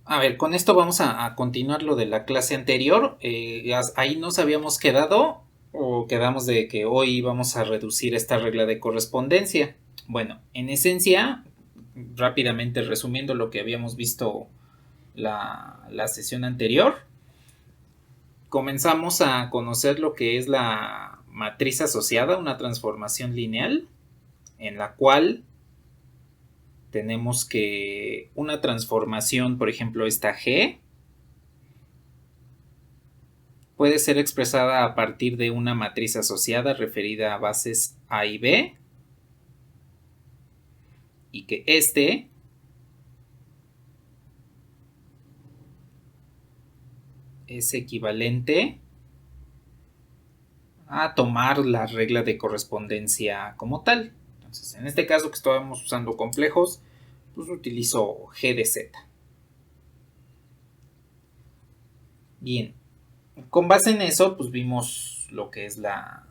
A ver, con esto vamos a continuar lo de la clase anterior. Ahí nos habíamos quedado o quedamos de que hoy vamos a reducir esta regla de correspondencia. Bueno, en esencia, rápidamente resumiendo lo que habíamos visto la sesión anterior, comenzamos a conocer lo que es la matriz asociada, una transformación lineal, en la cual tenemos que una transformación, por ejemplo, esta G, puede ser expresada a partir de una matriz asociada referida a bases A y B, y que este es equivalente a tomar la regla de correspondencia como tal. Entonces, en este caso que estábamos usando complejos, pues utilizo G de Z. Bien, con base en eso, pues vimos lo que es la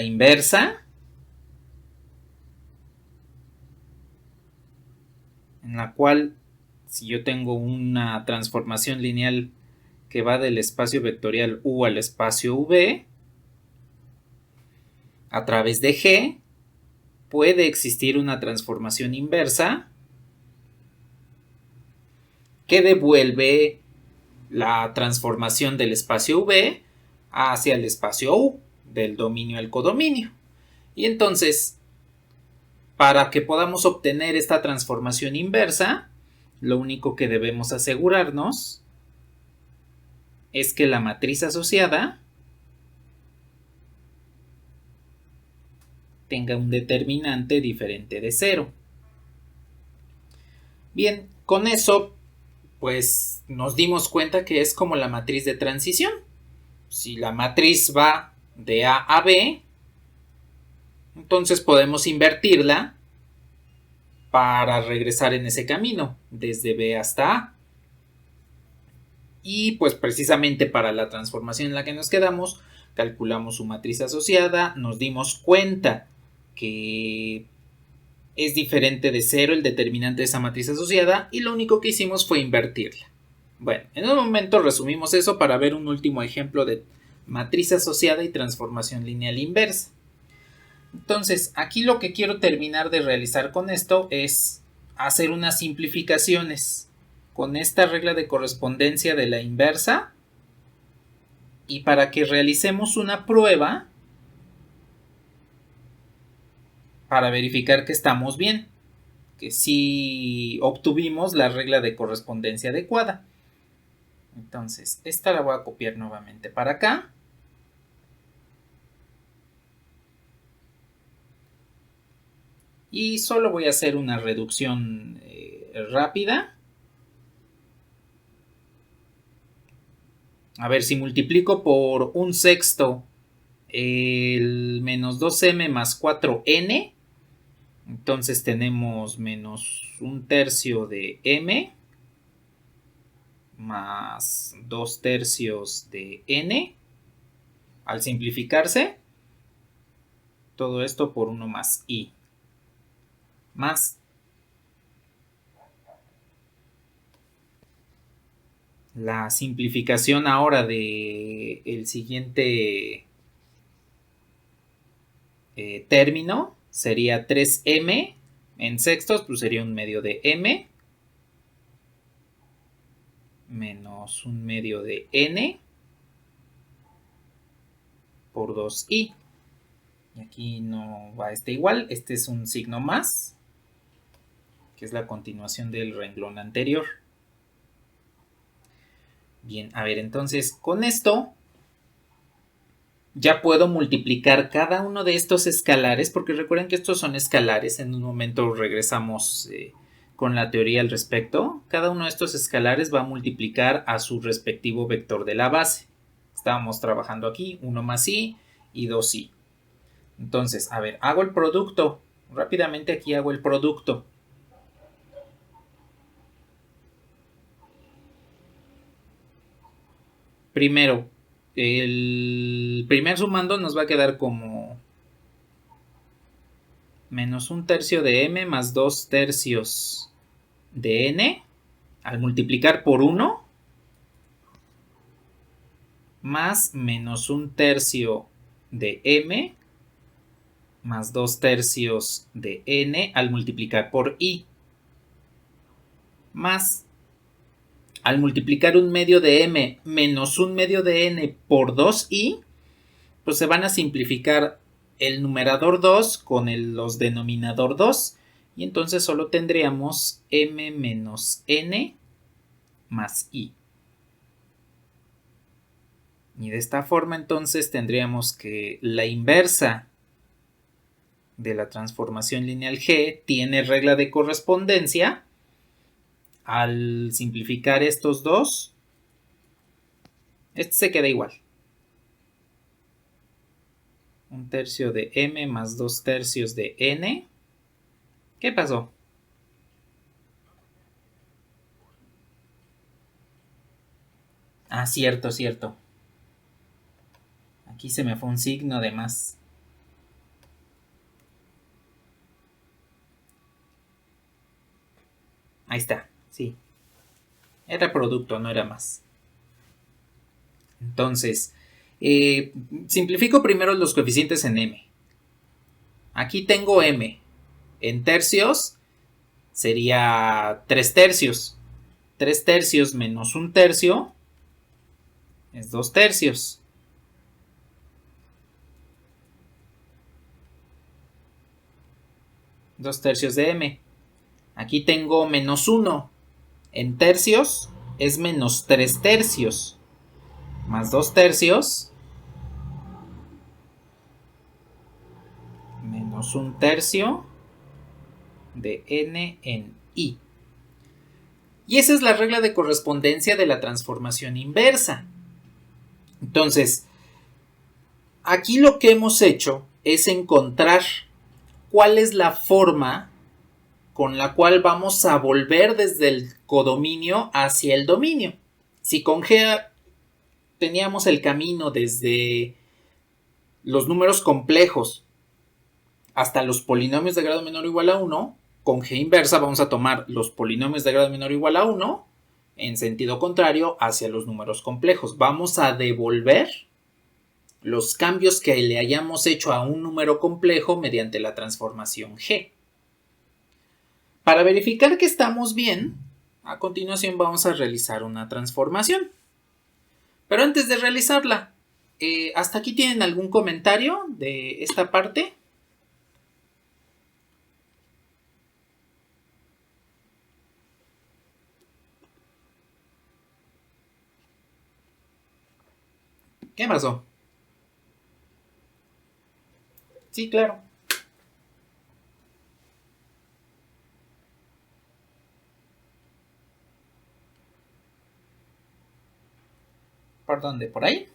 inversa, en la cual si yo tengo una transformación lineal que va del espacio vectorial U al espacio V, a través de G, puede existir una transformación inversa que devuelve la transformación del espacio V hacia el espacio U, del dominio al codominio. Y entonces, para que podamos obtener esta transformación inversa, lo único que debemos asegurarnos es que la matriz asociada tenga un determinante diferente de 0. Bien, con eso, pues nos dimos cuenta que es como la matriz de transición. Si la matriz va de A a B, entonces podemos invertirla para regresar en ese camino, desde B hasta A. Y pues precisamente para la transformación en la que nos quedamos, calculamos su matriz asociada, nos dimos cuenta que es diferente de 0 el determinante de esa matriz asociada y lo único que hicimos fue invertirla. Bueno, en un momento resumimos eso para ver un último ejemplo de matriz asociada y transformación lineal inversa. Entonces, aquí lo que quiero terminar de realizar con esto es hacer unas simplificaciones con esta regla de correspondencia de la inversa, y para que realicemos una prueba para verificar que estamos bien, que sí obtuvimos la regla de correspondencia adecuada. Entonces, esta la voy a copiar nuevamente para acá. Y solo voy a hacer una reducción rápida. A ver, si multiplico por un sexto el menos 2m más 4n, entonces tenemos menos un tercio de m más 2 tercios de n. Al simplificarse, todo esto por 1 más i. Más la simplificación ahora de el siguiente término sería 3m en sextos, pues sería un medio de m menos un medio de n por 2i. Y aquí no va este igual, este es un signo más, que es la continuación del renglón anterior. Bien, a ver, entonces con esto ya puedo multiplicar cada uno de estos escalares, porque recuerden que estos son escalares, en un momento regresamos con la teoría al respecto. Cada uno de estos escalares va a multiplicar a su respectivo vector de la base. Estábamos trabajando aquí, 1 más i y 2i. Entonces, a ver, hago el producto. Rápidamente aquí hago el producto. Primero, el primer sumando nos va a quedar como menos un tercio de m más 2 tercios de n Al multiplicar por 1 más menos 1/3 de m más 2/3 de n al multiplicar por i, más al multiplicar 1/2 de m menos 1/2 de n por 2i, pues se van a simplificar el numerador 2 con los denominador 2, y entonces solo tendríamos m menos n más i. Y de esta forma entonces tendríamos que la inversa de la transformación lineal G tiene regla de correspondencia. Al simplificar estos dos, este se queda igual. 1/3 de m más 2/3 de n. ¿Qué pasó? Ah, cierto, cierto. Aquí se me fue un signo de más. Ahí está, sí. Era producto, no era más. Entonces, simplifico primero los coeficientes en m. Aquí tengo m. En tercios sería 3/3. 3/3 menos 1/3 es 2/3. Dos tercios de m. Aquí tengo menos 1. En tercios es menos 3/3. Más 2/3 menos 1/3 de n en i. Y esa es la regla de correspondencia de la transformación inversa. Entonces, aquí lo que hemos hecho es encontrar cuál es la forma con la cual vamos a volver desde el codominio hacia el dominio. Si con G teníamos el camino desde los números complejos hasta los polinomios de grado menor o igual a 1, con G inversa vamos a tomar los polinomios de grado menor o igual a 1 en sentido contrario hacia los números complejos. Vamos a devolver los cambios que le hayamos hecho a un número complejo mediante la transformación G. Para verificar que estamos bien, a continuación vamos a realizar una transformación. Pero antes de realizarla, ¿hasta aquí tienen algún comentario de esta parte? ¿Qué pasó? Sí, claro. ¿Por dónde? ¿Por ahí?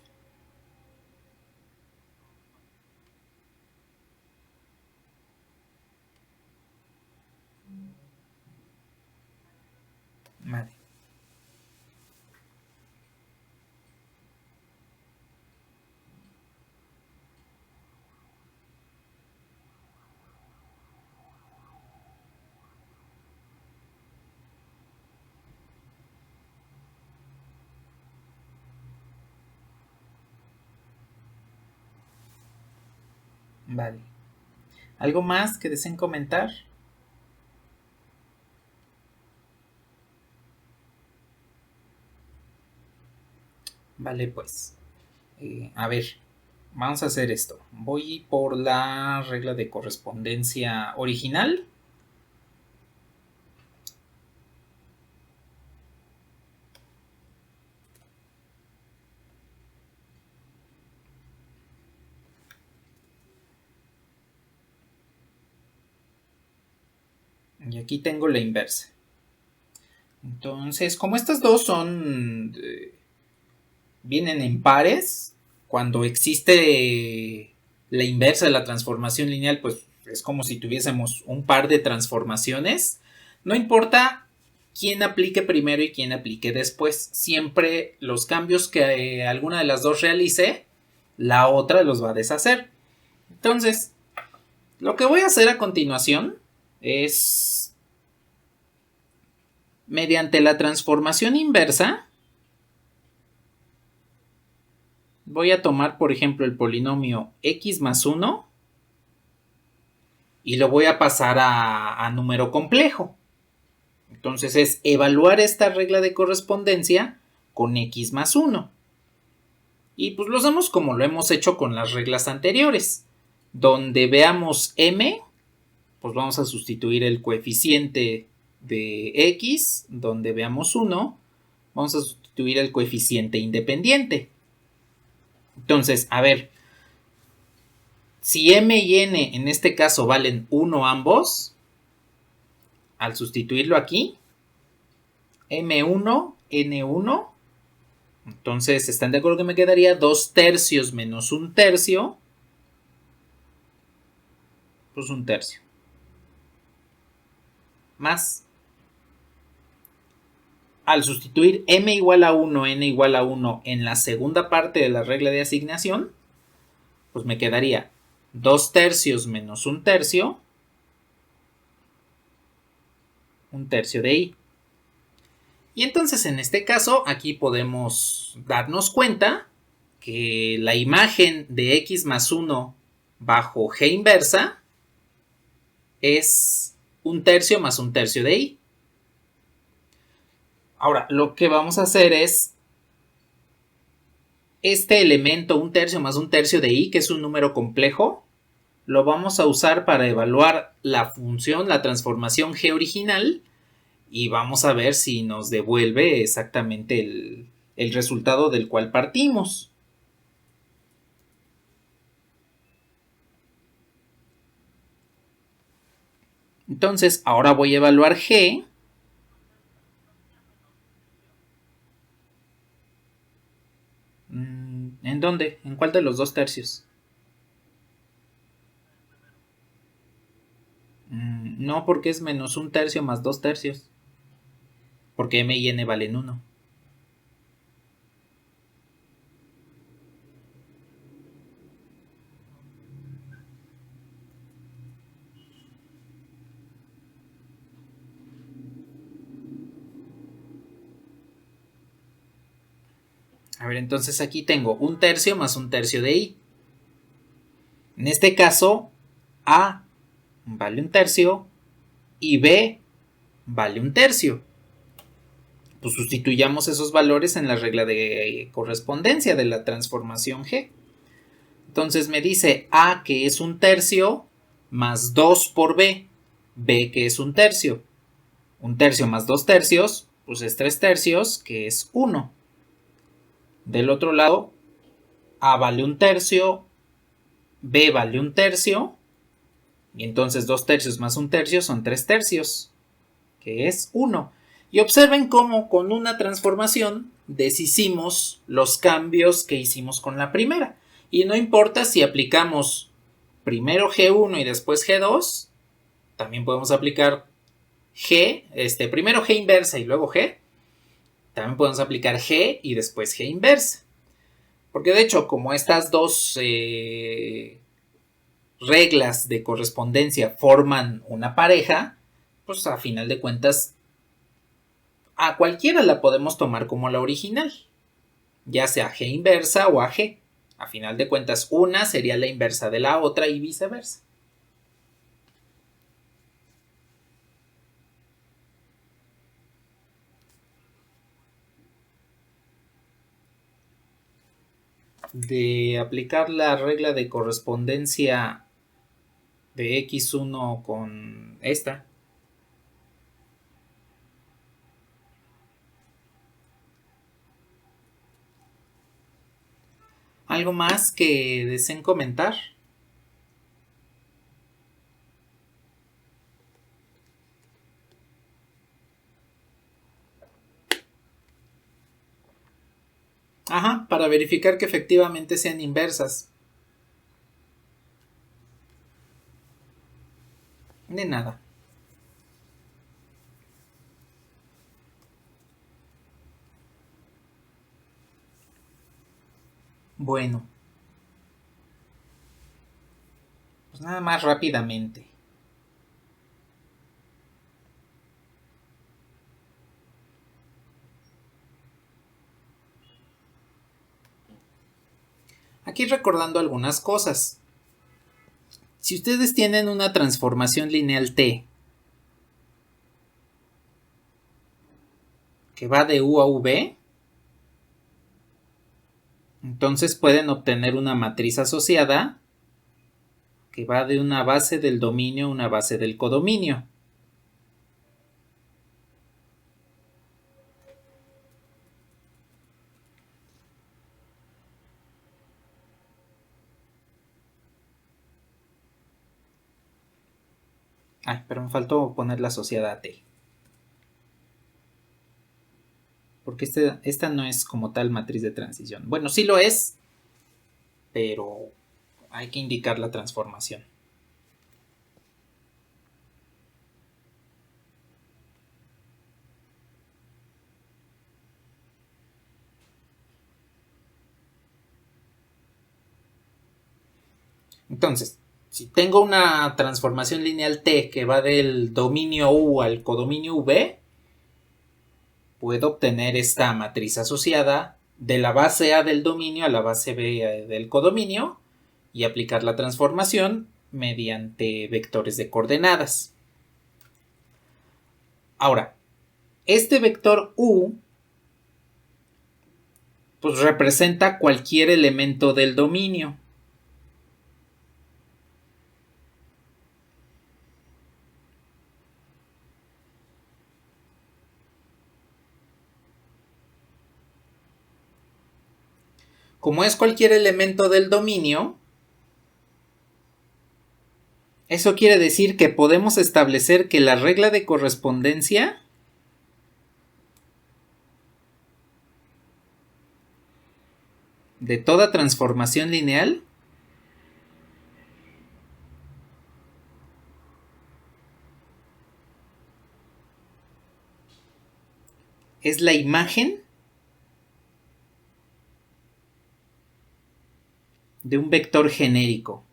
Vale. Vale. ¿Algo más que deseen comentar? Vale, pues. A ver, vamos a hacer esto. Voy por la regla de correspondencia original. Y aquí tengo la inversa. Entonces, como estas dos son vienen en pares, cuando existe la inversa de la transformación lineal, pues es como si tuviésemos un par de transformaciones. No importa quién aplique primero y quién aplique después. Siempre los cambios que alguna de las dos realice, la otra los va a deshacer. Entonces, lo que voy a hacer a continuación es Mediante la transformación inversa, voy a tomar, por ejemplo, el polinomio x más 1 y lo voy a pasar a número complejo. Entonces es evaluar esta regla de correspondencia con x más 1. Y pues lo hacemos como lo hemos hecho con las reglas anteriores. Donde veamos m, pues vamos a sustituir el coeficiente de x. Donde veamos 1, vamos a sustituir el coeficiente independiente. Entonces, a ver, si m y n en este caso valen 1 ambos, al sustituirlo aquí, m1, n1, entonces, ¿están de acuerdo que me quedaría 2 tercios menos 1 tercio? Pues 1 tercio. Más. Al sustituir m igual a 1, n igual a 1 en la segunda parte de la regla de asignación, pues me quedaría 2 tercios menos 1 tercio, 1 tercio de i. Y entonces en este caso aquí podemos darnos cuenta que la imagen de x más 1 bajo g inversa es 1 tercio más 1 tercio de i. Ahora, lo que vamos a hacer es este elemento 1 tercio más 1 tercio de i, que es un número complejo, lo vamos a usar para evaluar la función, la transformación g original, y vamos a ver si nos devuelve exactamente el resultado del cual partimos. Entonces, ahora voy a evaluar g. ¿En dónde? ¿En cuál de los 2 tercios? No, porque es menos 1 tercio más 2 tercios. Porque m y n valen 1. A ver, entonces aquí tengo 1 tercio más 1 tercio de i. En este caso, a vale 1 tercio y b vale 1 tercio. Pues sustituyamos esos valores en la regla de correspondencia de la transformación g. Entonces me dice a, que es 1 tercio, más 2 por b, b que es 1 tercio. 1 tercio más 2 tercios, pues es 3 tercios, que es 1. Del otro lado, a vale 1 tercio, b vale 1 tercio, y entonces 2 tercios más 1 tercio son 3 tercios, que es 1. Y observen cómo con una transformación deshicimos los cambios que hicimos con la primera. Y no importa si aplicamos primero G1 y después G2, también podemos aplicar primero G inversa y luego G. También podemos aplicar G y después G inversa. Porque de hecho, como estas dos reglas de correspondencia forman una pareja, pues a final de cuentas a cualquiera la podemos tomar como la original, ya sea G inversa o AG. A final de cuentas, una sería la inversa de la otra y viceversa. De aplicar la regla de correspondencia de x1 con esta. ¿Algo más que deseen comentar? Ajá, para verificar que efectivamente sean inversas. De nada. Bueno, pues nada más rápidamente. Aquí recordando algunas cosas. Si ustedes tienen una transformación lineal T que va de U a V, entonces pueden obtener una matriz asociada que va de una base del dominio a una base del codominio. Pero me faltó poner la asociada a T. Porque esta no es como tal matriz de transición. Bueno, sí lo es, pero hay que indicar la transformación. Entonces, si tengo una transformación lineal T que va del dominio U al codominio V, puedo obtener esta matriz asociada de la base A del dominio a la base B del codominio y aplicar la transformación mediante vectores de coordenadas. Ahora, este vector U pues representa cualquier elemento del dominio. Como es cualquier elemento del dominio, eso quiere decir que podemos establecer que la regla de correspondencia de toda transformación lineal es la imagen de un vector genérico.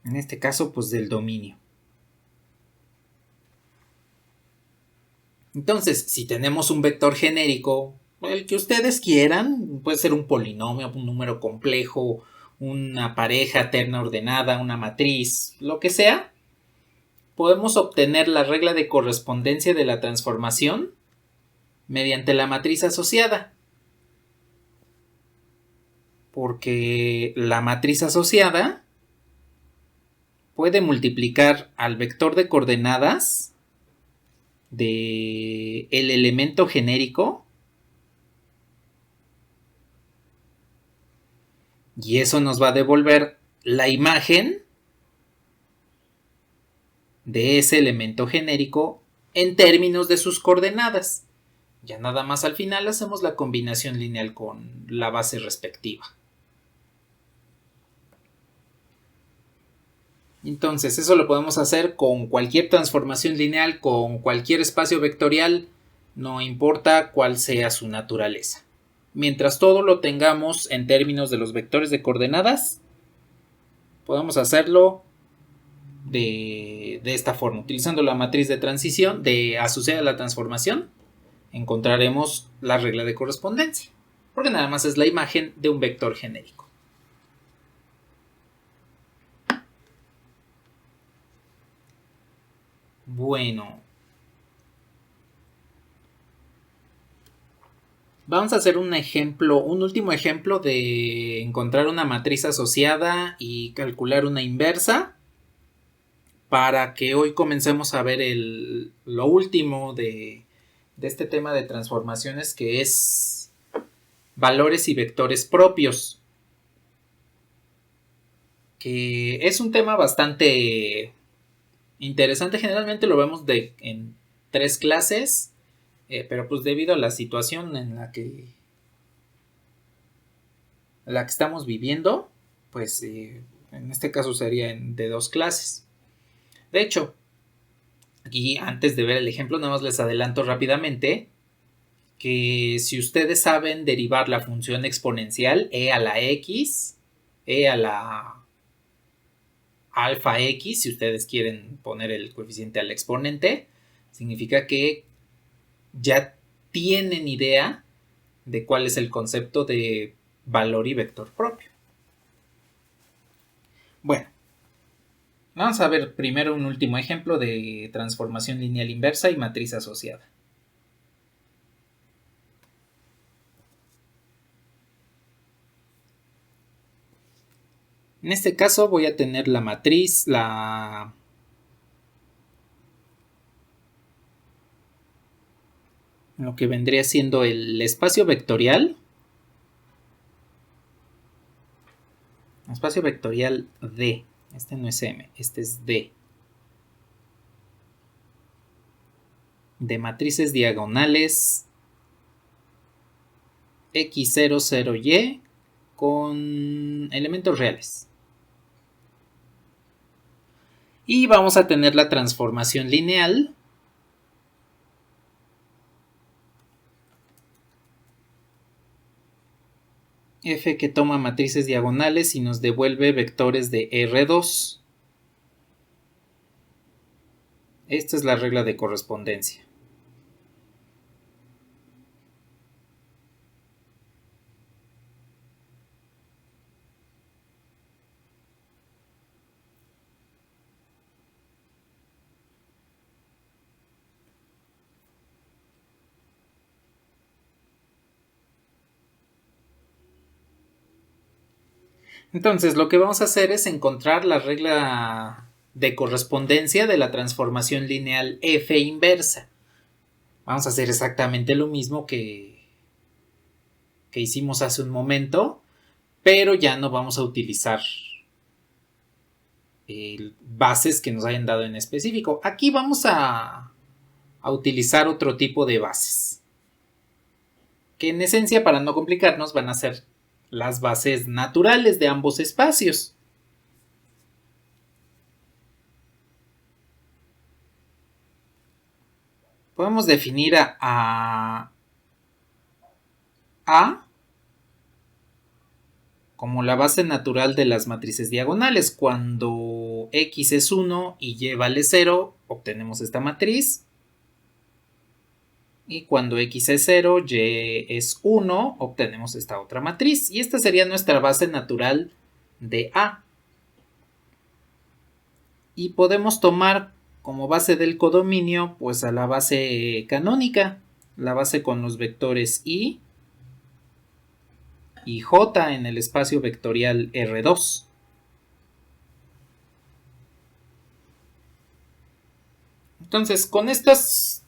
En este caso, pues del dominio. Entonces, si tenemos un vector genérico, el que ustedes quieran, puede ser un polinomio, un número complejo, una pareja terna ordenada, una matriz, lo que sea, podemos obtener la regla de correspondencia de la transformación mediante la matriz asociada. Porque la matriz asociada puede multiplicar al vector de coordenadas del elemento genérico y eso nos va a devolver la imagen de ese elemento genérico en términos de sus coordenadas. Ya nada más al final hacemos la combinación lineal con la base respectiva. Entonces, eso lo podemos hacer con cualquier transformación lineal, con cualquier espacio vectorial, no importa cuál sea su naturaleza. Mientras todo lo tengamos en términos de los vectores de coordenadas, podemos hacerlo de esta forma. Utilizando la matriz de transición de asociada a la transformación, encontraremos la regla de correspondencia, porque nada más es la imagen de un vector genérico. Bueno, vamos a hacer un último ejemplo de encontrar una matriz asociada y calcular una inversa para que hoy comencemos a ver lo último de este tema de transformaciones, que es valores y vectores propios, que es un tema bastante interesante. Generalmente lo vemos en 3 clases, pero pues debido a la situación en la que estamos viviendo, pues en este caso sería de 2 clases. De hecho, aquí antes de ver el ejemplo, nada más les adelanto rápidamente que si ustedes saben derivar la función exponencial e a la x, e a la alfa X, si ustedes quieren poner el coeficiente al exponente, significa que ya tienen idea de cuál es el concepto de valor y vector propio. Bueno, vamos a ver primero un último ejemplo de transformación lineal inversa y matriz asociada. En este caso voy a tener la matriz, lo que vendría siendo el espacio vectorial. Espacio vectorial D. Este no es M, este es D. De matrices diagonales X0, 0Y con elementos reales. Y vamos a tener la transformación lineal F que toma matrices diagonales y nos devuelve vectores de R2. Esta es la regla de correspondencia. Entonces, lo que vamos a hacer es encontrar la regla de correspondencia de la transformación lineal F inversa. Vamos a hacer exactamente lo mismo que hicimos hace un momento, pero ya no vamos a utilizar bases que nos hayan dado en específico. Aquí vamos a utilizar otro tipo de bases, que en esencia, para no complicarnos, van a ser las bases naturales de ambos espacios. Podemos definir a como la base natural de las matrices diagonales. Cuando X es 1 y Y vale 0, obtenemos esta matriz. Y cuando X es 0, Y es 1, obtenemos esta otra matriz. Y esta sería nuestra base natural de A. Y podemos tomar como base del codominio, pues a la base canónica, la base con los vectores I y J en el espacio vectorial R2. Entonces, con estas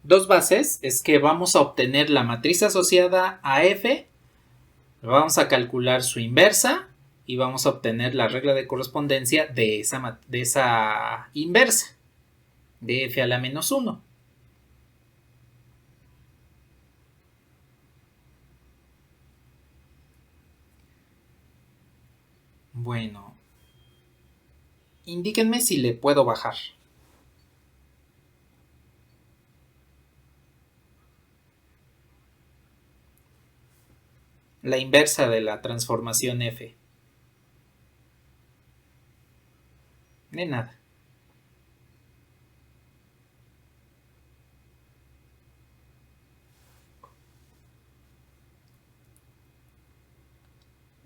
dos bases es que vamos a obtener la matriz asociada a F, vamos a calcular su inversa y vamos a obtener la regla de correspondencia de esa inversa, de F a la menos 1. Bueno, indíquenme si le puedo bajar. La inversa de la transformación F. De nada.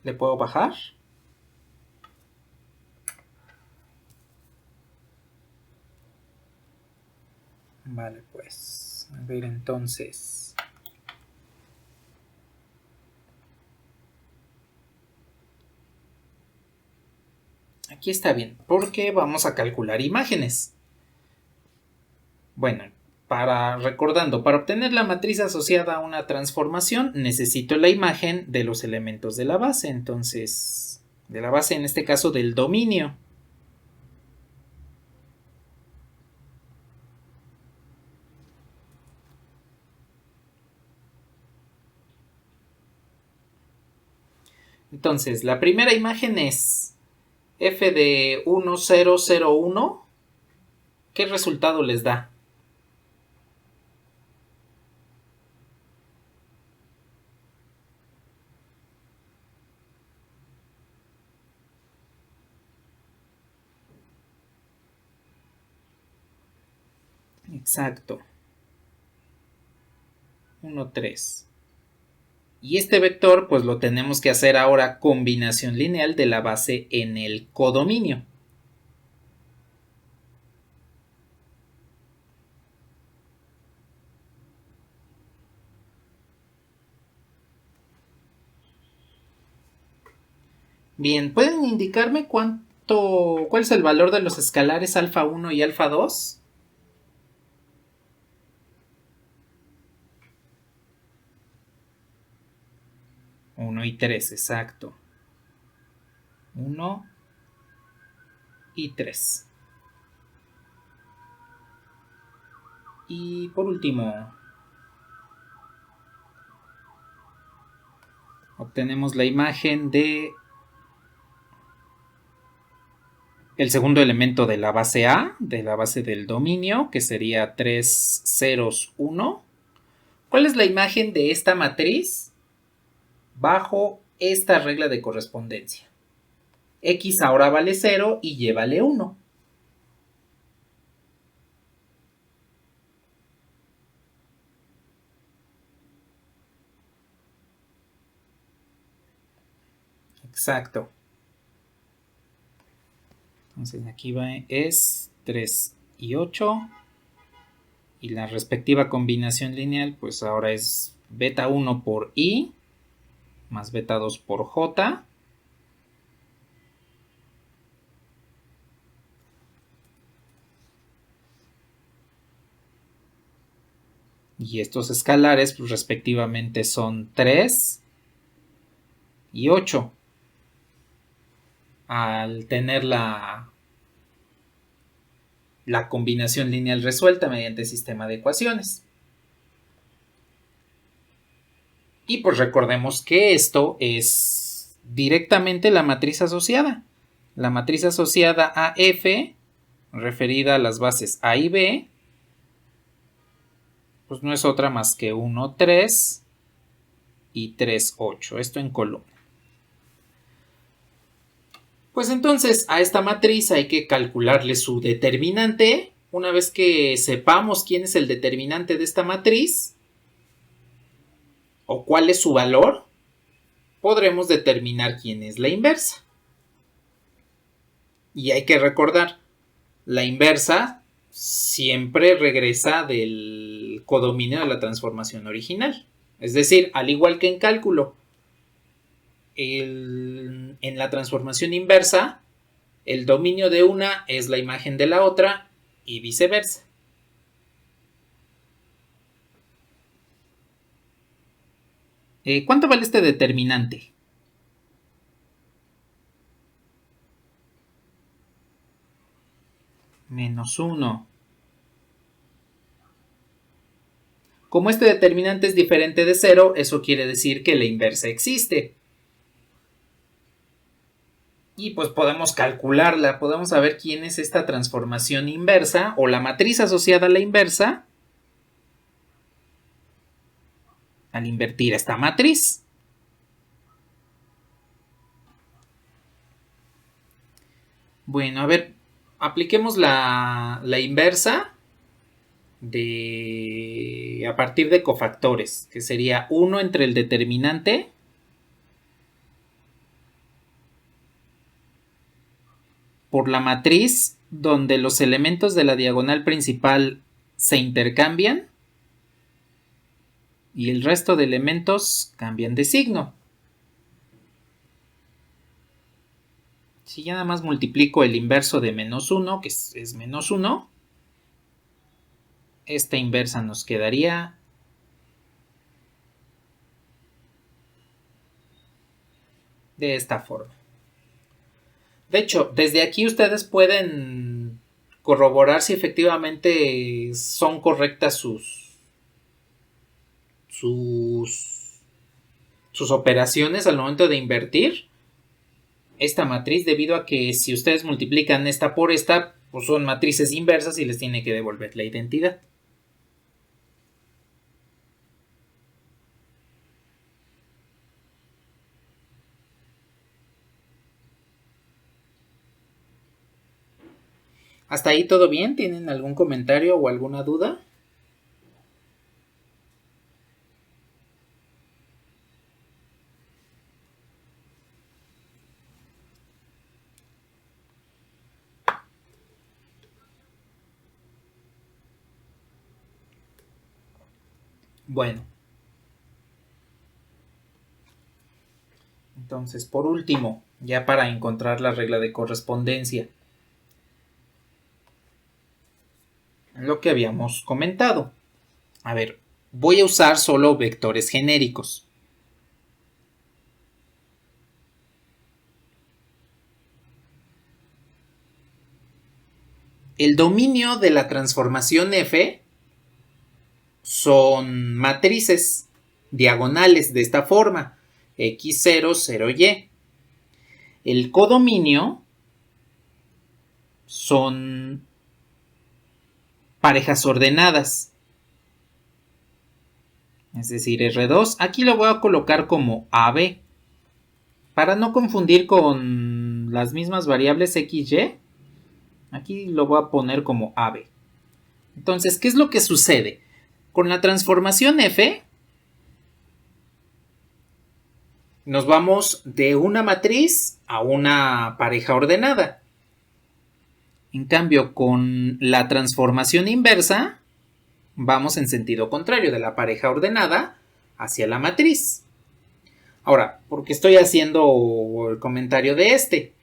¿Le puedo bajar? Vale, pues. A ver, entonces. Aquí está bien, porque vamos a calcular imágenes. Bueno, para obtener la matriz asociada a una transformación, necesito la imagen de los elementos de la base. Entonces, de la base en este caso del dominio. Entonces, la primera imagen es f de 1, 0, 0, 1. ¿Qué resultado les da? Exacto. 1, 3. Y este vector pues lo tenemos que hacer ahora combinación lineal de la base en el codominio. Bien, ¿pueden indicarme cuál es el valor de los escalares alfa 1 y alfa 2? Uno y 3, exacto. 1 y 3. Y por último, obtenemos la imagen de el segundo elemento de la base A, de la base del dominio, que sería 3 ceros 1. ¿Cuál es la imagen de esta matriz bajo esta regla de correspondencia? X ahora vale 0 y Y vale 1. Exacto. Entonces aquí es 3 y 8. Y la respectiva combinación lineal pues ahora es beta 1 por I más beta 2 por J. Y estos escalares pues respectivamente son 3 y 8. Al tener la combinación lineal resuelta mediante sistema de ecuaciones. Y pues recordemos que esto es directamente la matriz asociada. La matriz asociada a F, referida a las bases A y B, pues no es otra más que 1, 3 y 3, 8. Esto en columna. Pues entonces a esta matriz hay que calcularle su determinante. Una vez que sepamos quién es el determinante de esta matriz o cuál es su valor, podremos determinar quién es la inversa. Y hay que recordar, la inversa siempre regresa del codominio de la transformación original. Es decir, al igual que en cálculo, en la transformación inversa, el dominio de una es la imagen de la otra y viceversa. ¿Cuánto vale este determinante? Menos 1. Como este determinante es diferente de 0, eso quiere decir que la inversa existe. Y pues podemos calcularla, podemos saber quién es esta transformación inversa o la matriz asociada a la inversa al invertir esta matriz. Bueno, a ver, apliquemos la inversa a partir de cofactores, que sería 1 entre el determinante por la matriz donde los elementos de la diagonal principal se intercambian y el resto de elementos cambian de signo. Si ya nada más multiplico el inverso de menos 1, que es menos 1, esta inversa nos quedaría de esta forma. De hecho, desde aquí ustedes pueden corroborar si efectivamente son correctas sus operaciones al momento de invertir esta matriz, debido a que si ustedes multiplican esta por esta, pues son matrices inversas y les tiene que devolver la identidad. ¿Hasta ahí todo bien? ¿Tienen algún comentario o alguna duda? Bueno, entonces por último, ya para encontrar la regla de correspondencia, lo que habíamos comentado. A ver, voy a usar solo vectores genéricos. El dominio de la transformación F son matrices diagonales de esta forma, x0, 0y. El codominio son parejas ordenadas, es decir, R2. Aquí lo voy a colocar como AB, para no confundir con las mismas variables XY. Aquí lo voy a poner como AB. Entonces, ¿qué es lo que sucede? Con la transformación F, nos vamos de una matriz a una pareja ordenada. En cambio, con la transformación inversa, vamos en sentido contrario, de la pareja ordenada hacia la matriz. Ahora, ¿por qué estoy haciendo el comentario de este?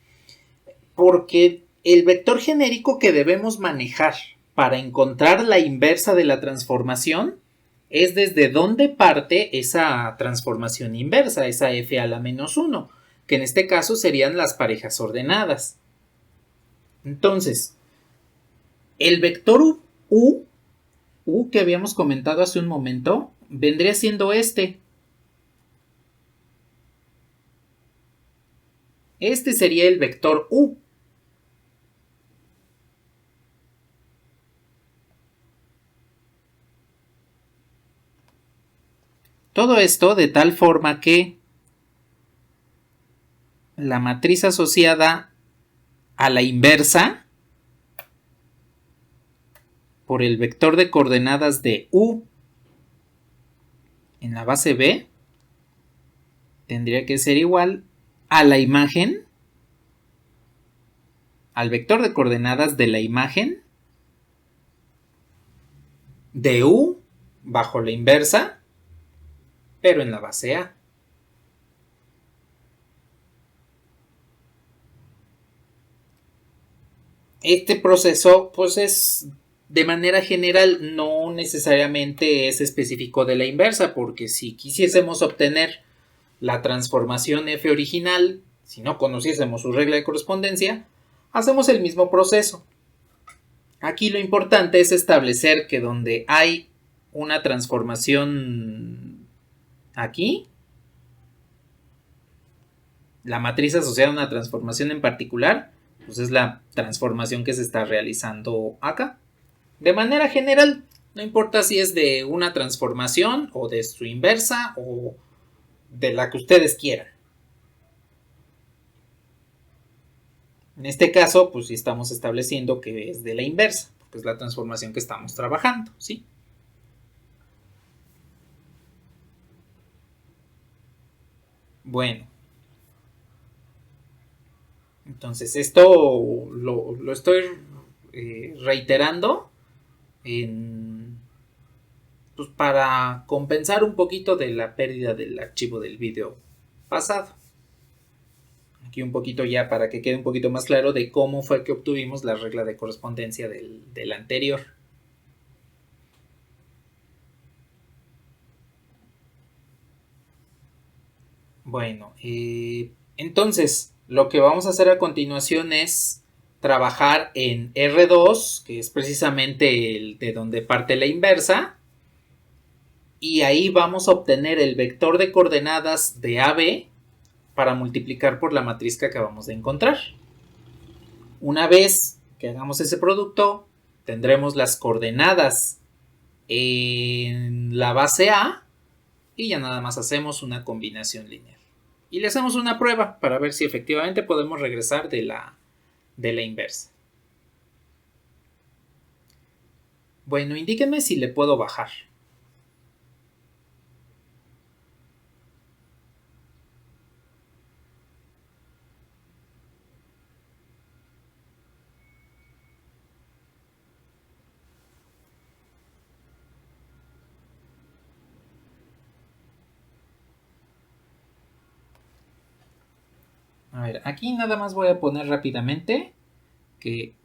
Porque el vector genérico que debemos manejar para encontrar la inversa de la transformación es desde dónde parte esa transformación inversa, esa f a la menos 1, que en este caso serían las parejas ordenadas. Entonces, el vector u que habíamos comentado hace un momento, vendría siendo este. Este sería el vector u. Todo esto de tal forma que la matriz asociada a la inversa por el vector de coordenadas de u en la base B tendría que ser igual a la imagen, al vector de coordenadas de la imagen de u bajo la inversa, pero en la base A. Este proceso, pues es de manera general, no necesariamente es específico de la inversa, porque si quisiésemos obtener la transformación F original, si no conociésemos su regla de correspondencia, hacemos el mismo proceso. Aquí lo importante es establecer que donde hay una transformación aquí, la matriz asociada a una transformación en particular, pues es la transformación que se está realizando acá. De manera general, no importa si es de una transformación o de su inversa o de la que ustedes quieran. En este caso, pues sí estamos estableciendo que es de la inversa, porque es la transformación que estamos trabajando, ¿sí? Bueno. Entonces, esto lo estoy reiterando pues para compensar un poquito de la pérdida del archivo del video pasado. Aquí un poquito ya para que quede un poquito más claro de cómo fue que obtuvimos la regla de correspondencia del anterior. Bueno, entonces lo que vamos a hacer a continuación es trabajar en R2, que es precisamente el de donde parte la inversa, y ahí vamos a obtener el vector de coordenadas de AB para multiplicar por la matriz que acabamos de encontrar. Una vez que hagamos ese producto, tendremos las coordenadas en la base A y ya nada más hacemos una combinación lineal. Y le hacemos una prueba para ver si efectivamente podemos regresar de la inversa. Bueno, indíquenme si le puedo bajar. A ver, aquí nada más voy a poner rápidamente que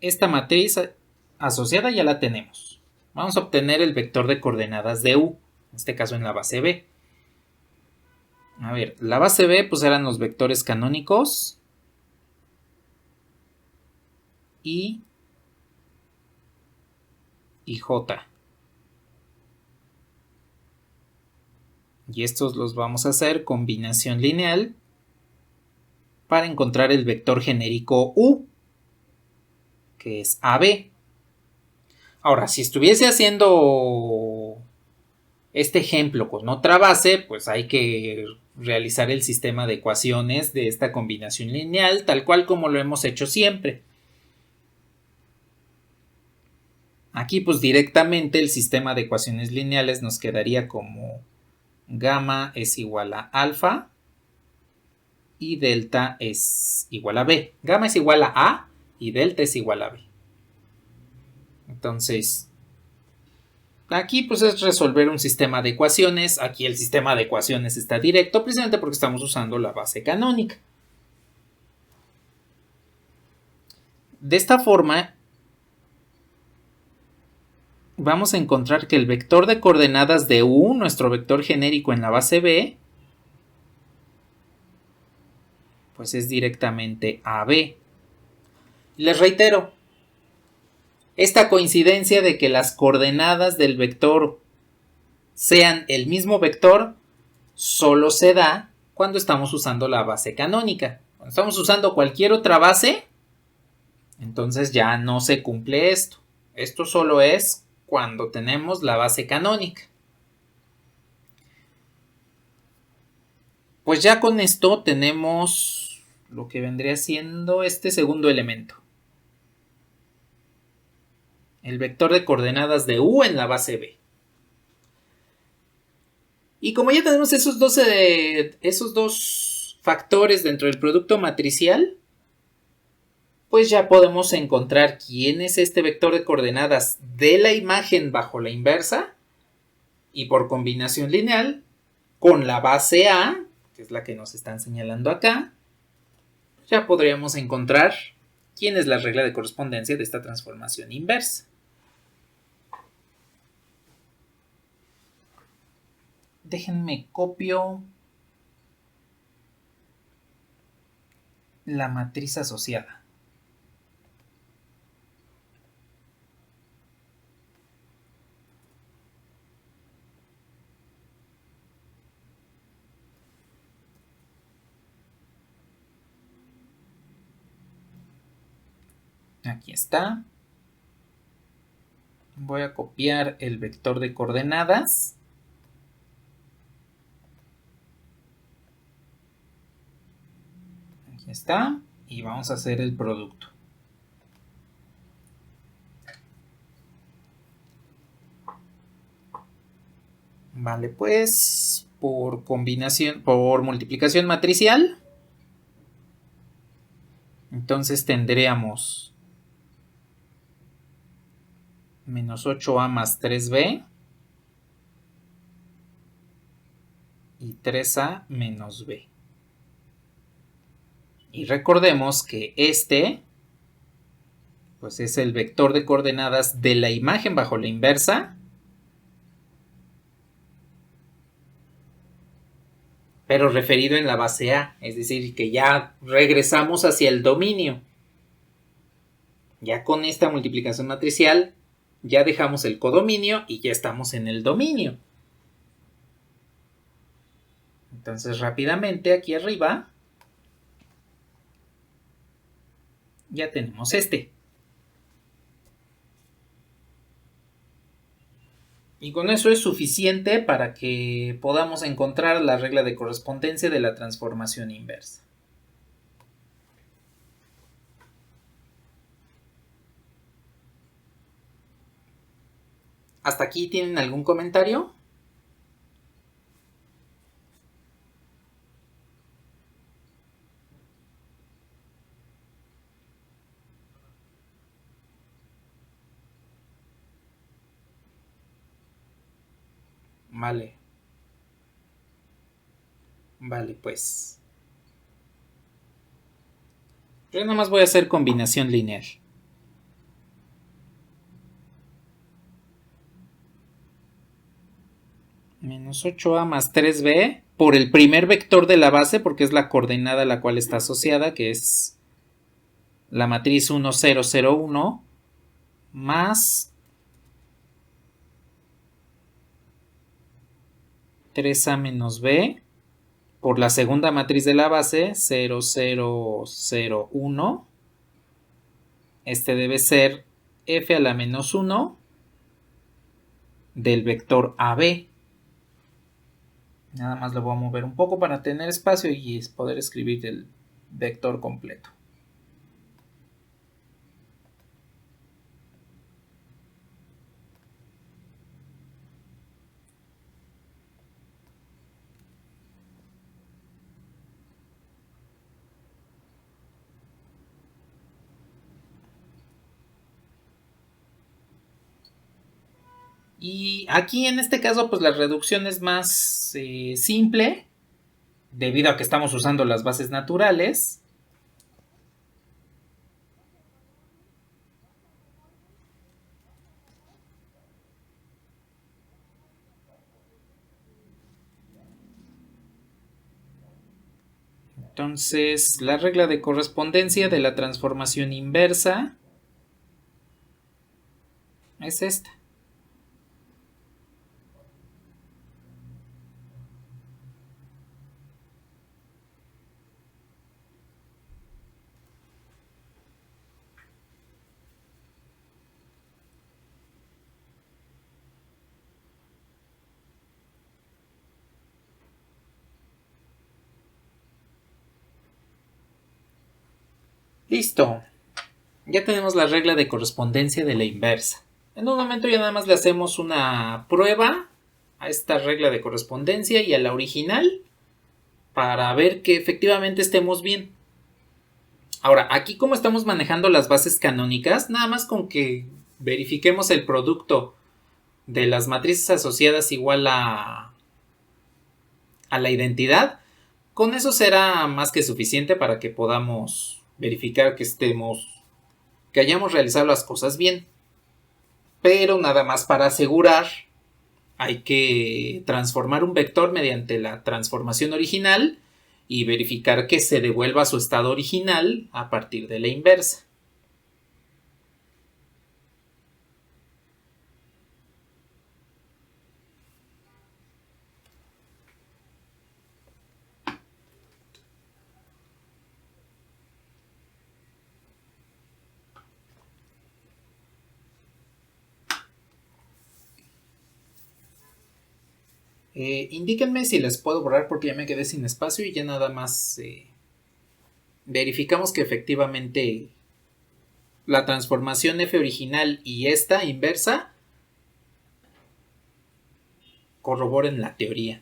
esta matriz asociada ya la tenemos. Vamos a obtener el vector de coordenadas de U, en este caso en la base B. A ver, la base B pues eran los vectores canónicos I y J. Y estos los vamos a hacer combinación lineal para encontrar el vector genérico U, que es AB. Ahora, si estuviese haciendo este ejemplo con otra base, pues hay que realizar el sistema de ecuaciones de esta combinación lineal, tal cual como lo hemos hecho siempre. Aquí pues directamente el sistema de ecuaciones lineales nos quedaría como gamma es igual a alfa y delta es igual a b. Gamma es igual a y delta es igual a b. Entonces, aquí pues es resolver un sistema de ecuaciones. Aquí el sistema de ecuaciones está directo precisamente porque estamos usando la base canónica. De esta forma, vamos a encontrar que el vector de coordenadas de U, nuestro vector genérico en la base B, pues es directamente AB. Les reitero, esta coincidencia de que las coordenadas del vector sean el mismo vector solo se da cuando estamos usando la base canónica. Cuando estamos usando cualquier otra base, entonces ya no se cumple esto. Esto solo es cuando tenemos la base canónica. Pues ya con esto tenemos lo que vendría siendo este segundo elemento. El vector de coordenadas de U en la base B. Y como ya tenemos esos dos factores dentro del producto matricial, pues ya podemos encontrar quién es este vector de coordenadas de la imagen bajo la inversa y por combinación lineal con la base A, que es la que nos están señalando acá, ya podríamos encontrar quién es la regla de correspondencia de esta transformación inversa. Déjenme copio la matriz asociada. Aquí está. Voy a copiar el vector de coordenadas. Aquí está. Y vamos a hacer el producto. Vale, pues por combinación, por multiplicación matricial, entonces tendríamos menos 8a más 3b y 3a menos b. Y recordemos que este pues es el vector de coordenadas de la imagen bajo la inversa, pero referido en la base A, es decir, que ya regresamos hacia el dominio. Ya con esta multiplicación matricial ya dejamos el codominio y ya estamos en el dominio. Entonces rápidamente aquí arriba ya tenemos este. Y con eso es suficiente para que podamos encontrar la regla de correspondencia de la transformación inversa. ¿Hasta aquí tienen algún comentario? Vale. Vale, pues. Yo nada más voy a hacer combinación lineal. Menos 8a más 3b por el primer vector de la base, porque es la coordenada a la cual está asociada, que es la matriz 1, 0, 0, 1, más 3a menos b por la segunda matriz de la base, 0, 0, 0, 1. Este debe ser f a la menos 1 del vector AB. Nada más lo voy a mover un poco para tener espacio y poder escribir el vector completo. Y aquí en este caso pues la reducción es más simple debido a que estamos usando las bases naturales. Entonces la regla de correspondencia de la transformación inversa es esta. Listo. Ya tenemos la regla de correspondencia de la inversa. En un momento ya nada más le hacemos una prueba a esta regla de correspondencia y a la original para ver que efectivamente estemos bien. Ahora, aquí como estamos manejando las bases canónicas, nada más con que verifiquemos el producto de las matrices asociadas igual a la identidad, con eso será más que suficiente para que podamos verificar que hayamos realizado las cosas bien. Pero nada más para asegurar, hay que transformar un vector mediante la transformación original y verificar que se devuelva a su estado original a partir de la inversa. Indíquenme si les puedo borrar porque ya me quedé sin espacio y ya nada más verificamos que efectivamente la transformación f original y esta inversa corroboren la teoría.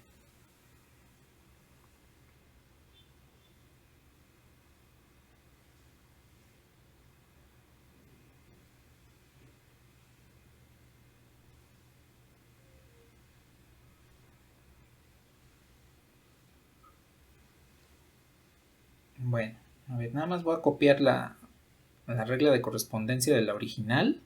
Bueno, a ver, nada más voy a copiar la regla de correspondencia de la original.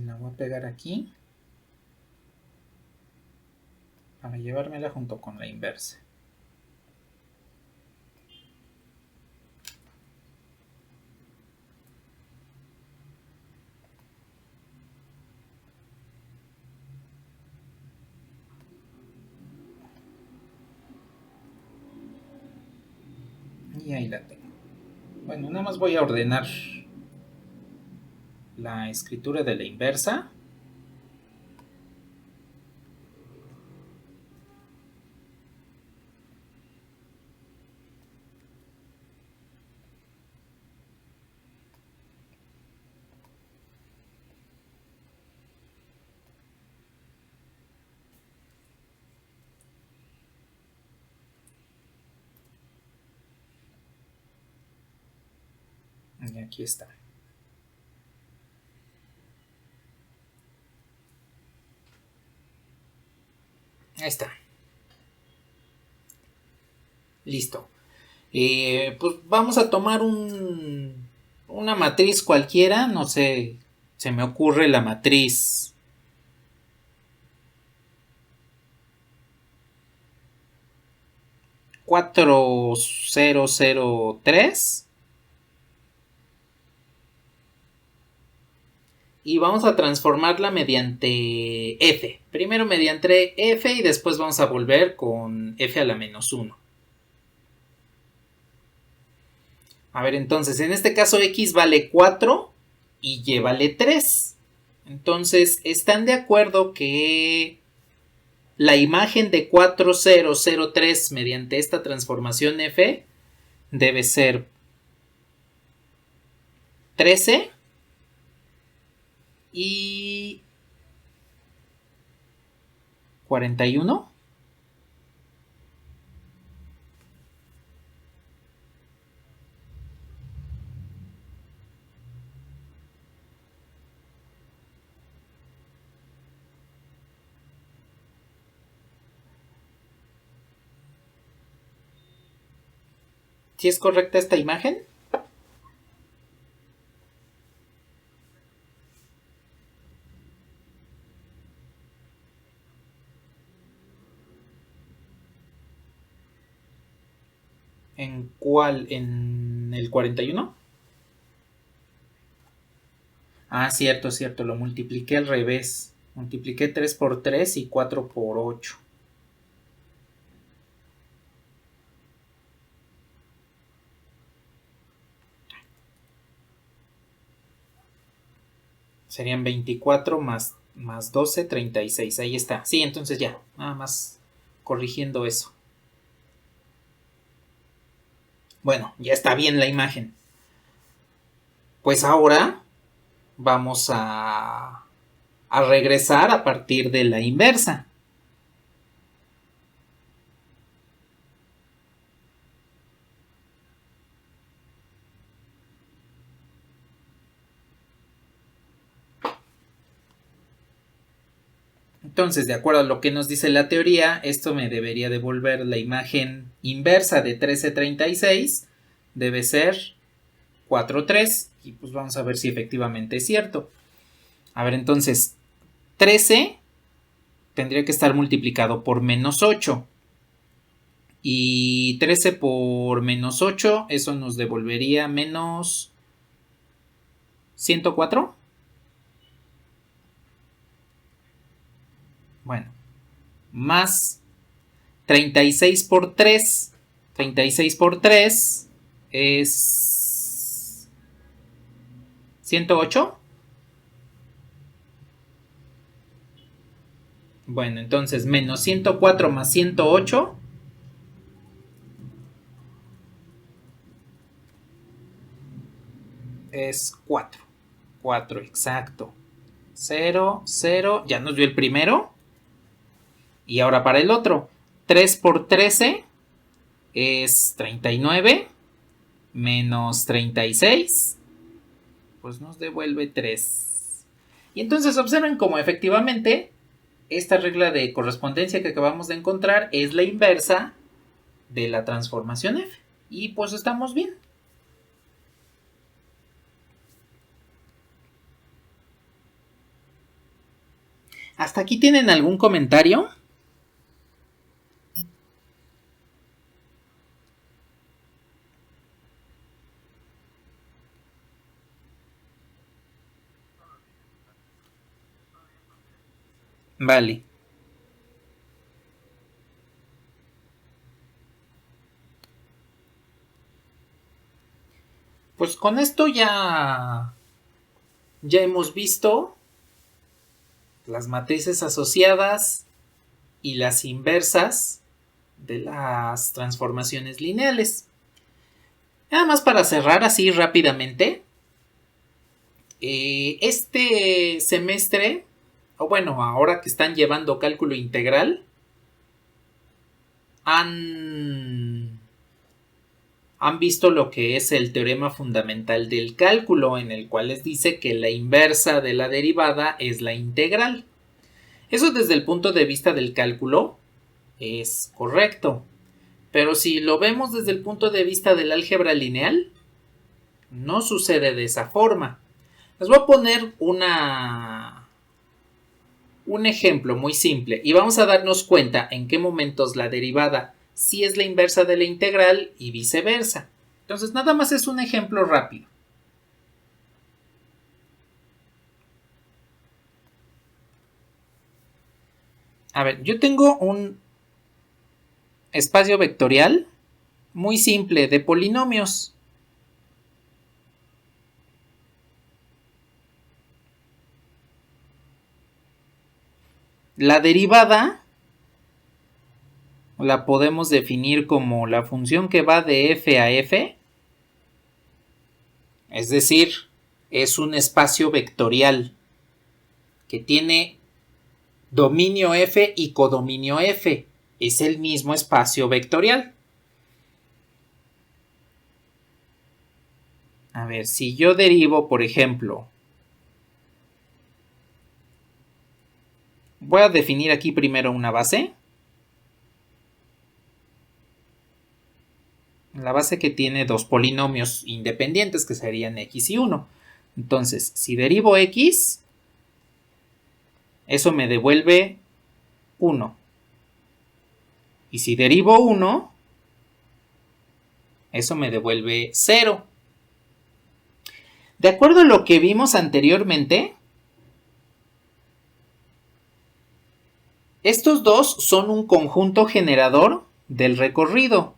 La voy a pegar aquí para llevármela junto con la inversa. Y ahí la tengo. Bueno, nada más voy a ordenar la escritura de la inversa. Y aquí está. Ahí está. Listo. Pues vamos a tomar una matriz cualquiera. No sé, se me ocurre la matriz 4003. Y vamos a transformarla mediante f. Primero mediante f y después vamos a volver con f a la menos 1. A ver, entonces, en este caso x vale 4 y y vale 3. Entonces, ¿están de acuerdo que la imagen de 4003 mediante esta transformación f debe ser 13 y 41? ¿Sí es correcta esta imagen? ¿En cuál? ¿En el 41? Ah, cierto, cierto, lo multipliqué al revés. Multipliqué 3 por 3 y 4 por 8. Serían 24 más 12, 36. Ahí está. Sí, entonces ya, nada más corrigiendo eso. Bueno, ya está bien la imagen. Pues ahora vamos a regresar a partir de la inversa. Entonces, de acuerdo a lo que nos dice la teoría, esto me debería devolver la imagen inversa de 1336. Debe ser 4,3. Y pues vamos a ver si efectivamente es cierto. A ver, entonces, 13 tendría que estar multiplicado por menos 8. Y 13 por menos 8, eso nos devolvería menos 104. Bueno, más 36 por 3. 36 por 3 es 108. Bueno, entonces menos 104 más 108 es 4. 4, exacto. 0, 0, ya nos dio el primero. Y ahora para el otro. 3 por 13 es 39 menos 36. Pues nos devuelve 3. Y entonces observen cómo efectivamente esta regla de correspondencia que acabamos de encontrar es la inversa de la transformación f. Y pues estamos bien. ¿Hasta aquí tienen algún comentario? Vale. Pues con esto ya hemos visto las matrices asociadas y las inversas de las transformaciones lineales. Nada más para cerrar así rápidamente. Este semestre, o bueno, ahora que están llevando cálculo integral, han han visto lo que es el teorema fundamental del cálculo, en el cual les dice que la inversa de la derivada es la integral. Eso desde el punto de vista del cálculo es correcto, pero si lo vemos desde el punto de vista del álgebra lineal, no sucede de esa forma. Les voy a poner un ejemplo muy simple y vamos a darnos cuenta en qué momentos la derivada sí es la inversa de la integral y viceversa. Entonces nada más es un ejemplo rápido. A ver, yo tengo un espacio vectorial muy simple de polinomios. La derivada la podemos definir como la función que va de f a f, es decir, es un espacio vectorial que tiene dominio f y codominio f, es el mismo espacio vectorial. A ver, si yo derivo, por ejemplo, voy a definir aquí primero una base. La base que tiene dos polinomios independientes que serían x y 1. Entonces, si derivo x, eso me devuelve 1. Y si derivo 1, eso me devuelve 0. De acuerdo a lo que vimos anteriormente, estos dos son un conjunto generador del recorrido.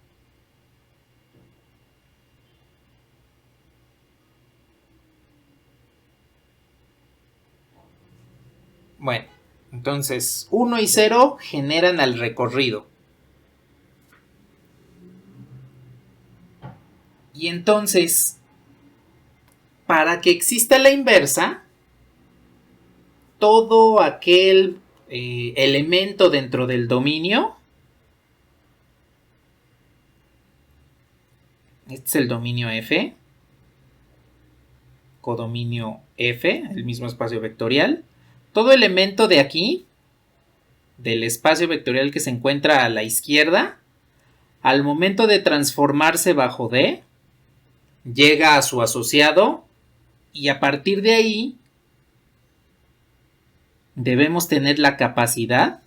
Bueno, entonces 1 y 0 generan al recorrido. Y entonces, para que exista la inversa, todo aquel elemento dentro del dominio, este es el dominio F, codominio F, el mismo espacio vectorial, todo elemento de aquí, del espacio vectorial que se encuentra a la izquierda, al momento de transformarse bajo D, llega a su asociado y a partir de ahí debemos tener la capacidad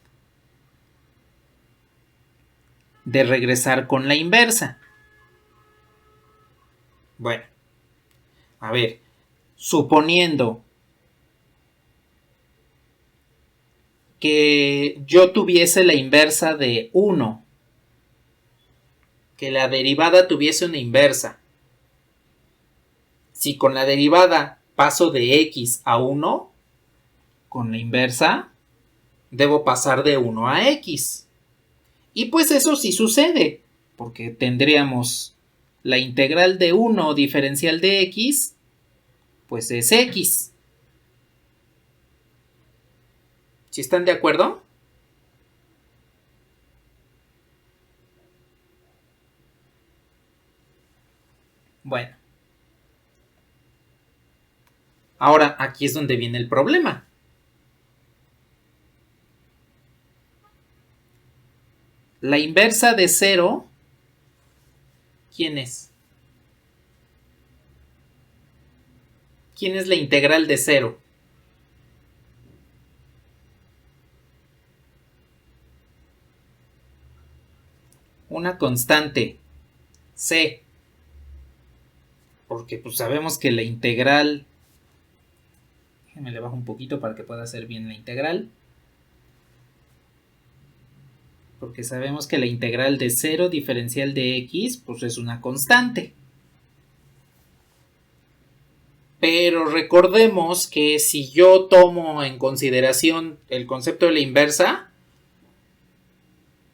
de regresar con la inversa. Bueno, a ver, suponiendo que yo tuviese la inversa de 1, que la derivada tuviese una inversa. Si con la derivada paso de x a 1, con la inversa debo pasar de 1 a x. Y pues eso sí sucede, porque tendríamos la integral de 1 diferencial de x, pues es x. ¿Sí están de acuerdo? Bueno. Ahora, aquí es donde viene el problema. La inversa de 0, ¿quién es? ¿Quién es la integral de 0? Una constante, c. Porque pues sabemos que la integral... Déjenme le bajo un poquito para que pueda hacer bien la integral. Porque sabemos que la integral de 0 diferencial de x pues es una constante. Pero recordemos que si yo tomo en consideración el concepto de la inversa,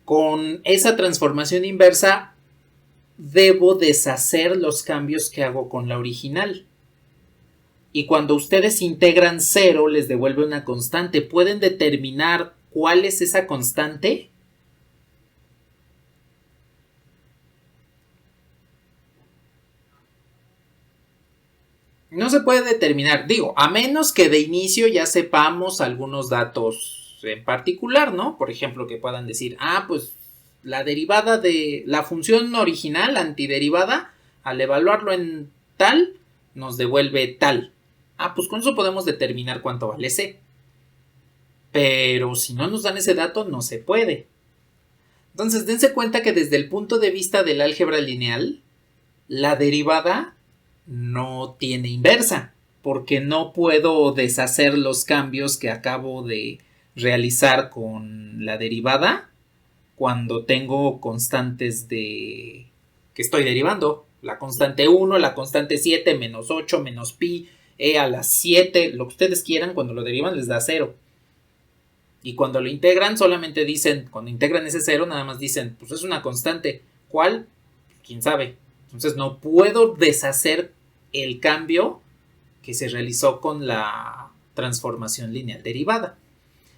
con esa transformación inversa debo deshacer los cambios que hago con la original. Y cuando ustedes integran 0 les devuelve una constante. ¿Pueden determinar cuál es esa constante? No se puede determinar, digo, a menos que de inicio ya sepamos algunos datos en particular, ¿no? Por ejemplo, que puedan decir, pues la derivada de la función original, antiderivada, al evaluarlo en tal, nos devuelve tal. Pues con eso podemos determinar cuánto vale C. Pero si no nos dan ese dato, no se puede. Entonces, dense cuenta que desde el punto de vista del álgebra lineal, la derivada no tiene inversa, porque no puedo deshacer los cambios que acabo de realizar con la derivada cuando tengo constantes que estoy derivando. La constante 1, la constante 7, menos 8, menos pi, e a la 7, lo que ustedes quieran, cuando lo derivan les da 0. Y cuando lo integran, solamente dicen, cuando integran ese 0, nada más dicen, pues es una constante. ¿Cuál? ¿Quién sabe? Entonces no puedo deshacer el cambio que se realizó con la transformación lineal derivada.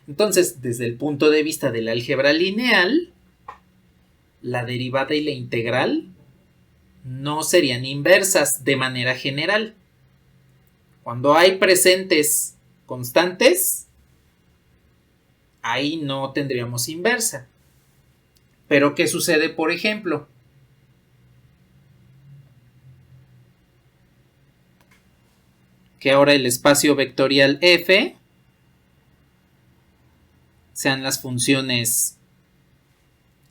Entonces, desde el punto de vista del álgebra lineal, la derivada y la integral no serían inversas de manera general. Cuando hay presentes constantes, ahí no tendríamos inversa. Pero ¿qué sucede, por ejemplo? Que ahora el espacio vectorial f sean las funciones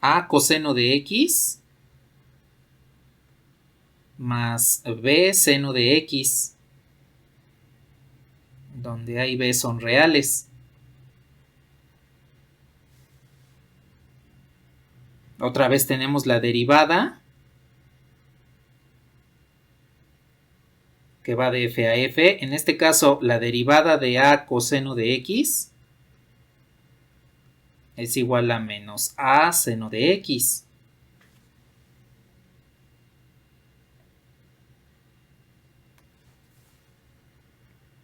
a coseno de x más b seno de x, donde a y b son reales. Otra vez tenemos la derivada que va de f a f. En este caso, la derivada de a coseno de x es igual a menos a seno de x.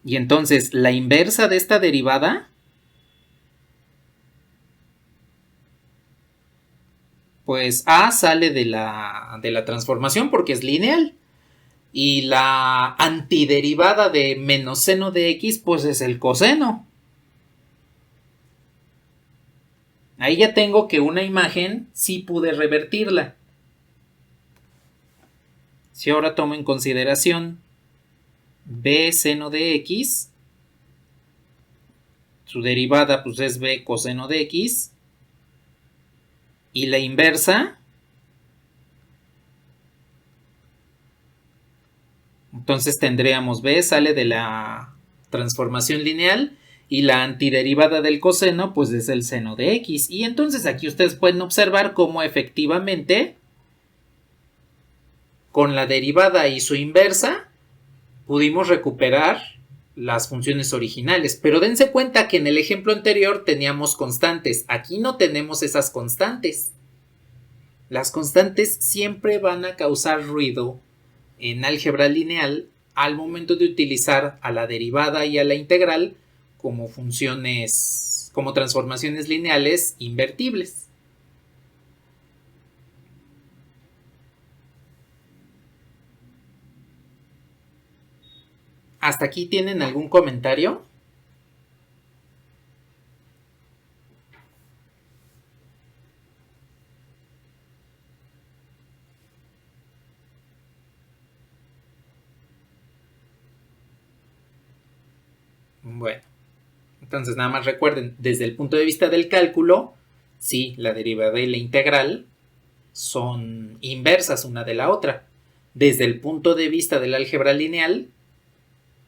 Y entonces, la inversa de esta derivada, pues a sale de la transformación porque es lineal. Y la antiderivada de menos seno de x, pues es el coseno. Ahí ya tengo que una imagen sí pude revertirla. Si ahora tomo en consideración b seno de x, su derivada pues es b coseno de x, y la inversa, entonces tendríamos b sale de la transformación lineal y la antiderivada del coseno pues es el seno de x. Y entonces aquí ustedes pueden observar cómo efectivamente con la derivada y su inversa pudimos recuperar las funciones originales. Pero dense cuenta que en el ejemplo anterior teníamos constantes. Aquí no tenemos esas constantes. Las constantes siempre van a causar ruido en álgebra lineal al momento de utilizar a la derivada y a la integral como funciones, como transformaciones lineales invertibles. ¿Hasta aquí tienen algún comentario? Bueno, entonces nada más recuerden, desde el punto de vista del cálculo, sí, la derivada y la integral son inversas una de la otra. Desde el punto de vista del álgebra lineal,